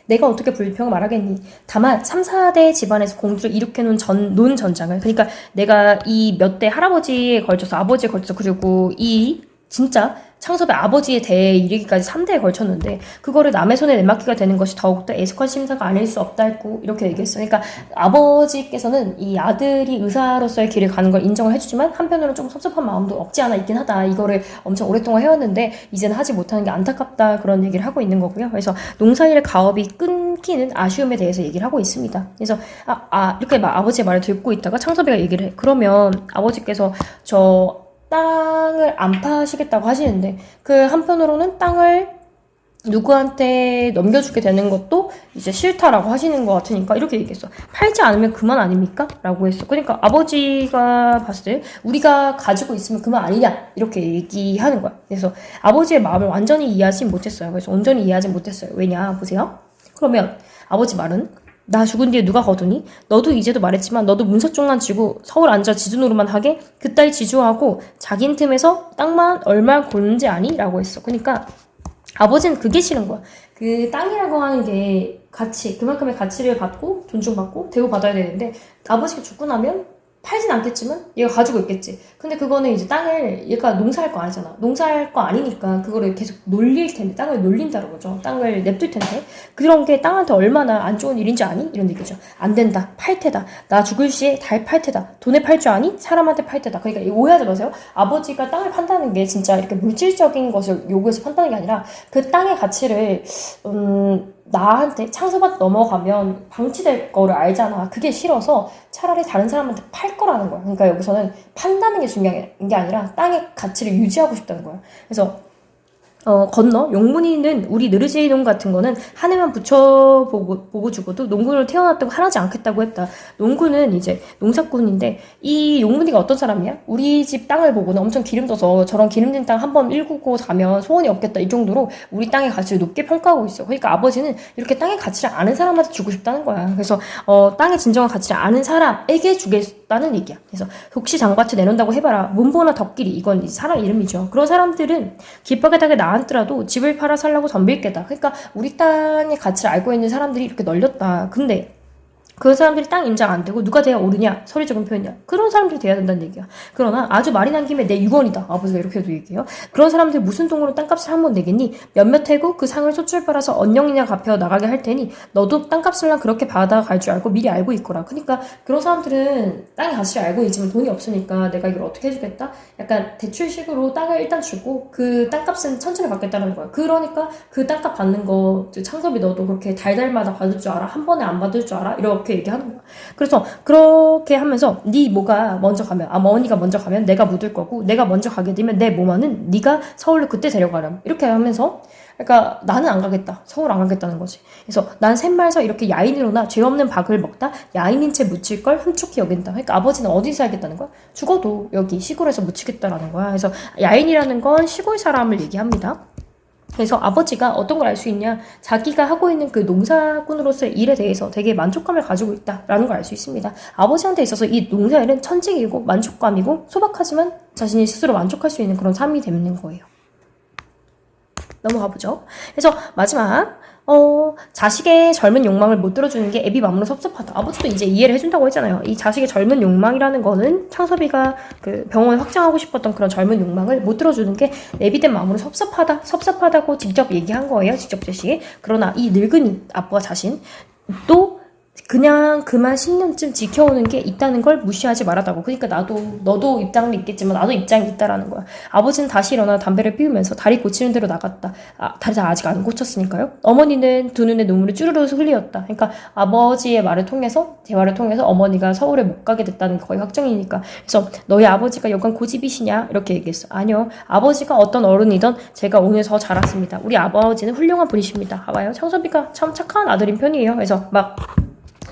내가 어떻게 불평을 말하겠니? 다만 3, 4대 집안에서 공주를 일으켜놓은 논전장을, 그러니까 내가 이 몇 대 할아버지에 걸쳐서 아버지에 걸쳐서 그리고 이 진짜 창섭의 아버지에 대해 이르기까지 3대에 걸쳤는데 그거를 남의 손에 내맡기가 되는 것이 더욱더 애석한 심사가 아닐 수 없다 했고 이렇게 얘기했어요. 그러니까 아버지께서는 이 아들이 의사로서의 길을 가는 걸 인정을 해주지만 한편으로는 조금 섭섭한 마음도 없지 않아 있긴 하다. 이거를 엄청 오랫동안 해왔는데 이제는 하지 못하는 게 안타깝다, 그런 얘기를 하고 있는 거고요. 그래서 농사일의 가업이 끊기는 아쉬움에 대해서 얘기를 하고 있습니다. 그래서 이렇게 막 아버지의 말을 듣고 있다가 창섭이가 얘기를 해. 그러면 아버지께서 땅을 안 파시겠다고 하시는데 그 한편으로는 땅을 누구한테 넘겨주게 되는 것도 이제 싫다라고 하시는 것 같으니까 이렇게 얘기했어. 팔지 않으면 그만 아닙니까? 라고 했어. 그러니까 아버지가 봤을 때 우리가 가지고 있으면 그만 아니냐 이렇게 얘기하는 거야. 그래서 아버지의 마음을 완전히 이해하지 못했어요. 그래서 온전히 이해하지 못했어요. 왜냐 보세요. 그러면 아버지 말은 나 죽은 뒤에 누가 거두니? 너도 이제도 말했지만 너도 문서쪽만 쥐고 서울 앉아 지주노릇만 하게? 그따위 지주하고 자긴 틈에서 땅만 얼마 고는지 아니? 라고 했어. 그러니까 아버지는 그게 싫은 거야. 그 땅이라고 하는 게 그만큼의 가치를 받고 존중받고 대우받아야 되는데 아버지가 죽고 나면 팔진 않겠지만 얘가 가지고 있겠지. 근데 그거는 이제 땅을 얘가 농사할 거 아니잖아. 농사할 거 아니니까 그거를 계속 놀릴 텐데, 땅을 놀린다는 거죠. 땅을 냅둘 텐데 그런 게 땅한테 얼마나 안 좋은 일인지 아니? 이런 얘기죠. 안 된다. 팔 테다. 나 죽을 시에 달 팔 테다. 돈에 팔 줄 아니? 사람한테 팔 테다. 그러니까 오해하지 마세요. 아버지가 땅을 판다는 게 진짜 이렇게 물질적인 것을 요구해서 판다는 게 아니라 그 땅의 가치를 나한테 창섭한테 넘어가면 방치될 거를 알잖아. 그게 싫어서 차라리 다른 사람한테 팔 거라는 거야. 그러니까 여기서는 판다는 게 중요한 게 아니라 땅의 가치를 유지하고 싶다는 거야. 그래서 건너 용문이는 우리 느르지 농 같은 거는 한 해만 보고 죽어도 농군으로 태어났다고 하나지 않겠다고 했다. 농군은 이제 농사꾼인데 이 용문이가 어떤 사람이야? 우리 집 땅을 보고는 엄청 기름져서 저런 기름진 땅 한번 일구고 가면 소원이 없겠다 이 정도로 우리 땅의 가치를 높게 평가하고 있어. 그러니까 아버지는 이렇게 땅의 가치를 아는 사람한테 주고 싶다는 거야. 그래서 땅의 진정한 가치를 아는 사람에게 주겠다는 얘기야. 그래서 혹시 장밭을 내놓는다고 해봐라. 문보나 덕길이, 이건 사람 이름이죠. 그런 사람들은 깃박에다가 나앉더라도 집을 팔아 살라고 덤빌 게다. 그러니까 우리 땅의 가치를 알고 있는 사람들이 이렇게 널렸다. 근데 그 사람들이 땅 인정 안 되고 누가 돼야 오르냐? 서류적인 표현이야. 그런 사람들이 돼야 된다는 얘기야. 그러나 아주 말이 난 김에 내 6원이다. 아버지가 이렇게 해도 얘기해요. 그런 사람들 무슨 돈으로 땅값을 한 번 내겠니? 몇몇 해고 그 상을 소출 빨아서 언영이냐 갚여 나가게 할 테니 너도 땅값을랑 그렇게 받아갈 줄 알고 미리 알고 있거라. 그러니까 그런 사람들은 땅의 가치를 알고 있지만 돈이 없으니까 내가 이걸 어떻게 해주겠다? 약간 대출식으로 땅을 일단 주고 그 땅값은 천천히 받겠다는 거야. 그러니까 그 땅값 받는 거 창섭이 너도 그렇게 달달마다 받을 줄 알아? 한 번에 안 받을 줄 알아? 이렇게 얘기하는 거야. 그래서 그렇게 하면서 네 뭐가 먼저 가면 어머니가 먼저 가면 내가 묻을 거고 내가 먼저 가게 되면 내 몸아는 네가 서울로 그때 데려가렴. 이렇게 하면서 그러니까 나는 안 가겠다. 서울 안 가겠다는 거지. 그래서 난 샘말서 이렇게 야인으로나 죄 없는 박을 먹다 야인인 채 묻힐 걸 흠축히 여긴다. 그러니까 아버지는 어디서 살겠다는 거야? 죽어도 여기 시골에서 묻히겠다라는 거야. 그래서 야인이라는 건 시골 사람을 얘기합니다. 그래서 아버지가 어떤 걸 알 수 있냐? 자기가 하고 있는 그 농사꾼으로서의 일에 대해서 되게 만족감을 가지고 있다라는 걸 알 수 있습니다. 아버지한테 있어서 이 농사일은 천직이고 만족감이고 소박하지만 자신이 스스로 만족할 수 있는 그런 삶이 되는 거예요. 넘어가 보죠. 그래서 마지막 자식의 젊은 욕망을 못 들어주는 게 애비 마음으로 섭섭하다. 아버지도 이제 이해를 해준다고 했잖아요. 이 자식의 젊은 욕망이라는 거는 창섭이가 그 병원을 확장하고 싶었던 그런 젊은 욕망을 못 들어주는 게 애비된 마음으로 섭섭하다고 직접 얘기한 거예요. 직접 제시. 그러나 이 늙은이 아빠 자신 또 그냥 그만 10년쯤 지켜오는 게 있다는 걸 무시하지 말았다고. 그러니까 너도 입장이 있겠지만 나도 입장이 있다라는 거야. 아버지는 다시 일어나 담배를 피우면서 다리 고치는 대로 나갔다. 다리 아직 안 고쳤으니까요. 어머니는 두 눈에 눈물이 쭈르르 흘렸다. 그러니까 아버지의 대화를 통해서 어머니가 서울에 못 가게 됐다는 게 거의 확정이니까. 그래서 너희 아버지가 여간 고집이시냐? 이렇게 얘기했어. 아니요. 아버지가 어떤 어른이든 제가 오늘 더 자랐습니다. 우리 아버지는 훌륭한 분이십니다. 봐봐요. 창섭이가 참 착한 아들인 편이에요. 그래서 막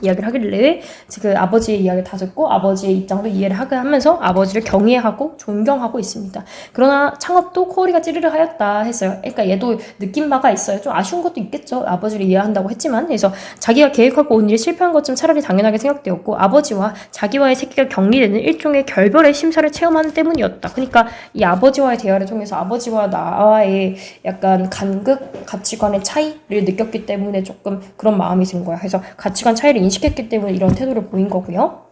이야기를 하길래 그 아버지의 이야기를 다 듣고 아버지의 입장도 이해를 하면서 아버지를 경애하고 존경하고 있습니다. 그러나 창업도 코어리가 찌르르 하였다 했어요. 그러니까 얘도 느낀 바가 있어요. 좀 아쉬운 것도 있겠죠. 아버지를 이해한다고 했지만. 그래서 자기가 계획하고 온 일이 실패한 것쯤 차라리 당연하게 생각되었고 아버지와 자기와의 새끼가 격리되는 일종의 결별의 심사를 체험하는 때문이었다. 그러니까 이 아버지와의 대화를 통해서 아버지와 나와의 약간 간극 가치관의 차이를 느꼈기 때문에 조금 그런 마음이 든 거야. 그래서 가치관 차이를 인식했기 때문에 이런 태도를 보인 거고요.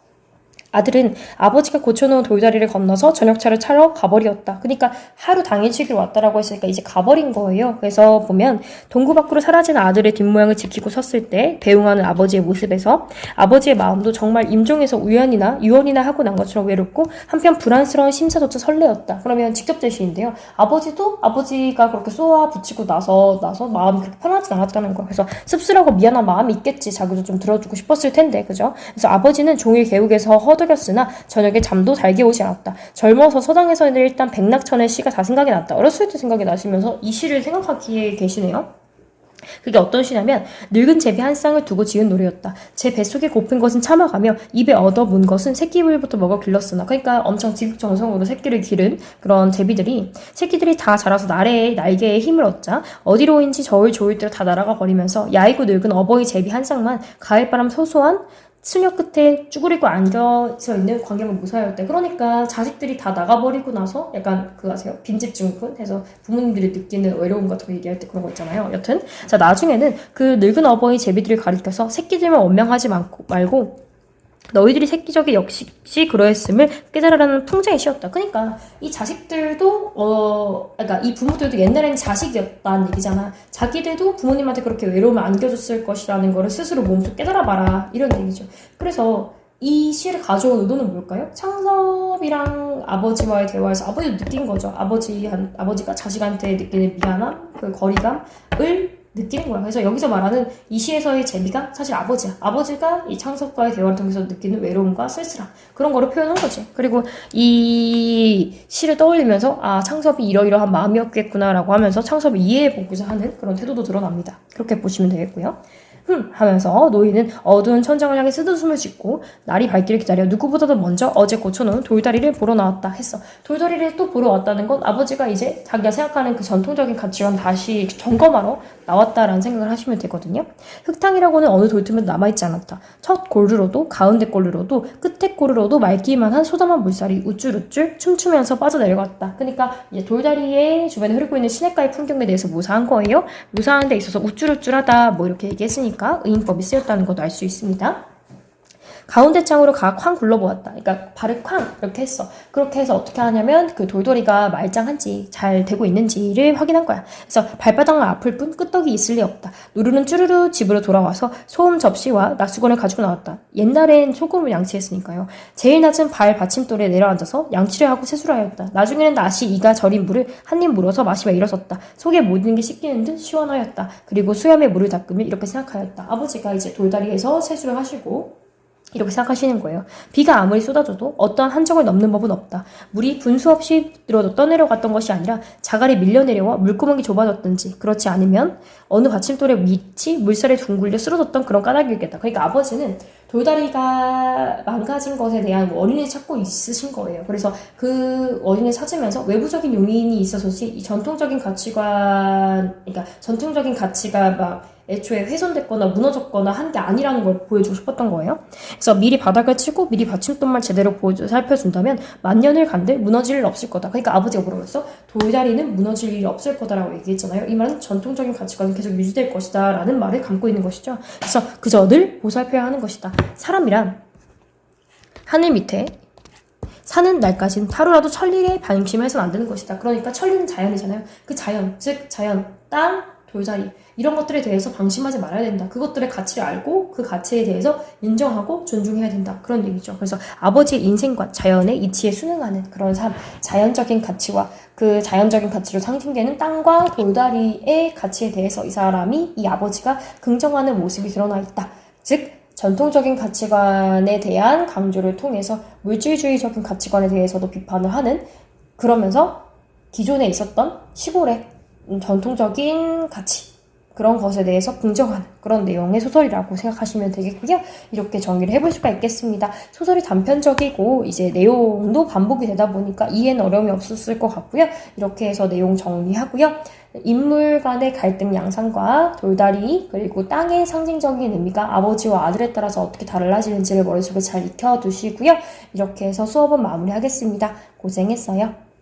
아들은 아버지가 고쳐놓은 돌다리를 건너서 저녁차를 차러 가버렸다. 그러니까 하루 당일치기로 왔다라고 했으니까 이제 가버린 거예요. 그래서 보면 동구 밖으로 사라진 아들의 뒷모양을 지키고 섰을 때 배웅하는 아버지의 모습에서 아버지의 마음도 정말 임종에서 유언이나 하고 난 것처럼 외롭고 한편 불안스러운 심사조차 설레었다. 그러면 직접 제시인데요. 아버지가 그렇게 쏘아 붙이고 나서 마음이 그렇게 편하지 않았다는 거예요. 그래서 씁쓸하고 미안한 마음이 있겠지. 자기도 좀 들어주고 싶었을 텐데, 그죠? 그래서 아버지는 종일 계곡에서 허덕였으나 저녁에 잠도 달게 오지 않았다. 젊어서 서당에서는 일단 백낙천의 시가 다 생각이 났다. 어렸을 때 생각이 나시면서 이 시를 생각하기에 계시네요. 그게 어떤 시냐면 늙은 제비 한 쌍을 두고 지은 노래였다. 제 뱃속에 고픈 것은 참아가며 입에 얻어문 것은 새끼불부터 먹어 길렀으나. 그러니까 엄청 지극정성으로 새끼를 기른 그런 새끼들이 다 자라서 날개에 힘을 얻자 어디로인지 저울 조일 대로 다 날아가 버리면서 야이고 늙은 어버이 제비 한 쌍만 가을바람 소소한 수녀 끝에 쭈그리고 앉아서 있는 광경을 모사하였대. 그러니까 자식들이 다 나가버리고 나서 약간 아세요? 빈집 증후군 해서 부모님들이 느끼는 외로움 같은 거 얘기할 때 그런 거 있잖아요. 여튼 자 나중에는 그 늙은 어버이 제비들을 가리켜서 새끼들만 원망하지 말고 너희들이 새끼적이 역시 그러했음을 깨달으라는 풍자의 시였다. 그러니까 이 자식들도 그러니까 이 부모들도 옛날에는 자식이었다는 얘기잖아. 자기들도 부모님한테 그렇게 외로움을 안겨줬을 것이라는 거를 스스로 몸소 깨달아봐라 이런 얘기죠. 그래서 이 시를 가져온 의도는 뭘까요? 창섭이랑 아버지와의 대화에서 아버지도 느낀 거죠. 아버지가 자식한테 느끼는 미안함, 그 거리감을 느끼는 거야. 그래서 여기서 말하는 이 시에서의 제비가 사실 아버지야. 아버지가 이 창섭과의 대화를 통해서 느끼는 외로움과 쓸쓸함 그런 거를 표현한 거지. 그리고 이 시를 떠올리면서 창섭이 이러이러한 마음이었겠구나라고 하면서 창섭을 이해해보고자 하는 그런 태도도 드러납니다. 그렇게 보시면 되겠고요. 하면서 노인은 어두운 천장을 향해 쓰듯숨을 짓고 날이 밝기를 기다려 누구보다도 먼저 어제 고쳐놓은 돌다리를 보러 나왔다 했어. 돌다리를 또 보러 왔다는 건 아버지가 이제 자기가 생각하는 그 전통적인 가치관 다시 점검하러 나왔다라는 생각을 하시면 되거든요. 흙탕이라고는 어느 돌틈에도 남아있지 않았다. 첫 골르로도 가운데 골르로도 끝에 골르로도 맑기만 한 소담한 물살이 우쭐우쭐 춤추면서 빠져내려갔다. 그러니까 이제 돌다리의 주변에 흐르고 있는 시냇가의 풍경에 대해서 묘사한 거예요. 묘사하는 데 있어서 우쭐우쭐하다 뭐 이렇게 얘기했으니까 의인법이 쓰였다는 것도 알 수 있습니다. 가운데 장으로 쾅 굴러보았다. 그러니까 발을 쾅 이렇게 했어. 그렇게 해서 어떻게 하냐면 그 돌돌이가 말짱한지 잘 되고 있는지를 확인한 거야. 그래서 발바닥만 아플 뿐 끄떡이 있을 리 없다. 누르는 쭈르르 집으로 돌아와서 소음 접시와 낙수건을 가지고 나왔다. 옛날엔 소금을 양치했으니까요. 제일 낮은 발 받침돌에 내려앉아서 양치를 하고 세수를 하였다. 나중에는 낫이 이가 저린 물을 한 입 물어서 마시며 일어섰다. 속에 모든 게 씻기는 듯 시원하였다. 그리고 수염에 물을 닦으며 이렇게 생각하였다. 아버지가 이제 돌다리에서 세수를 하시고 이렇게 생각하시는 거예요. 비가 아무리 쏟아져도 어떠한 한정을 넘는 법은 없다. 물이 분수 없이 떠내려갔던 것이 아니라 자갈이 밀려내려와 물구멍이 좁아졌든지 그렇지 않으면 어느 받침돌의 밑이 물살에 둥글려 쓰러졌던 그런 까닭이겠다. 그러니까 아버지는 돌다리가 망가진 것에 대한 원인을 찾고 있으신 거예요. 그래서 그 원인을 찾으면서 외부적인 요인이 있어서지 이 전통적인 가치관, 그러니까 전통적인 가치가 막 애초에 훼손됐거나 무너졌거나 한 게 아니라는 걸 보여주고 싶었던 거예요. 그래서 미리 바닥을 치고 미리 받침돌만 제대로 살펴준다면 만년을 간들 무너질 일 없을 거다. 그러니까 아버지가 뭐라고 했어? 돌다리는 무너질 일이 없을 거다라고 얘기했잖아요. 이 말은 전통적인 가치관은 계속 유지될 것이다 라는 말을 담고 있는 것이죠. 그래서 그저 늘 보살펴야 하는 것이다. 사람이란 하늘 밑에 사는 날까지는 하루라도 천리에 방심해서는 안 되는 것이다. 그러니까 천리는 자연이잖아요. 그 자연, 즉 자연, 땅, 돌다리 이런 것들에 대해서 방심하지 말아야 된다. 그것들의 가치를 알고 그 가치에 대해서 인정하고 존중해야 된다. 그런 얘기죠. 그래서 아버지의 인생과 자연의 이치에 순응하는 그런 삶, 자연적인 가치와 그 자연적인 가치로 상징되는 땅과 돌다리의 가치에 대해서 이 사람이, 이 아버지가 긍정하는 모습이 드러나 있다. 즉 전통적인 가치관에 대한 강조를 통해서 물질주의적인 가치관에 대해서도 비판을 하는, 그러면서 기존에 있었던 시골의 전통적인 가치, 그런 것에 대해서 긍정하는 그런 내용의 소설이라고 생각하시면 되겠고요. 이렇게 정리를 해볼 수가 있겠습니다. 소설이 단편적이고 이제 내용도 반복이 되다 보니까 이해는 어려움이 없었을 것 같고요. 이렇게 해서 내용 정리하고요. 인물 간의 갈등 양상과 돌다리 그리고 땅의 상징적인 의미가 아버지와 아들에 따라서 어떻게 달라지는지를 머릿속에 잘 익혀두시고요. 이렇게 해서 수업은 마무리하겠습니다. 고생했어요.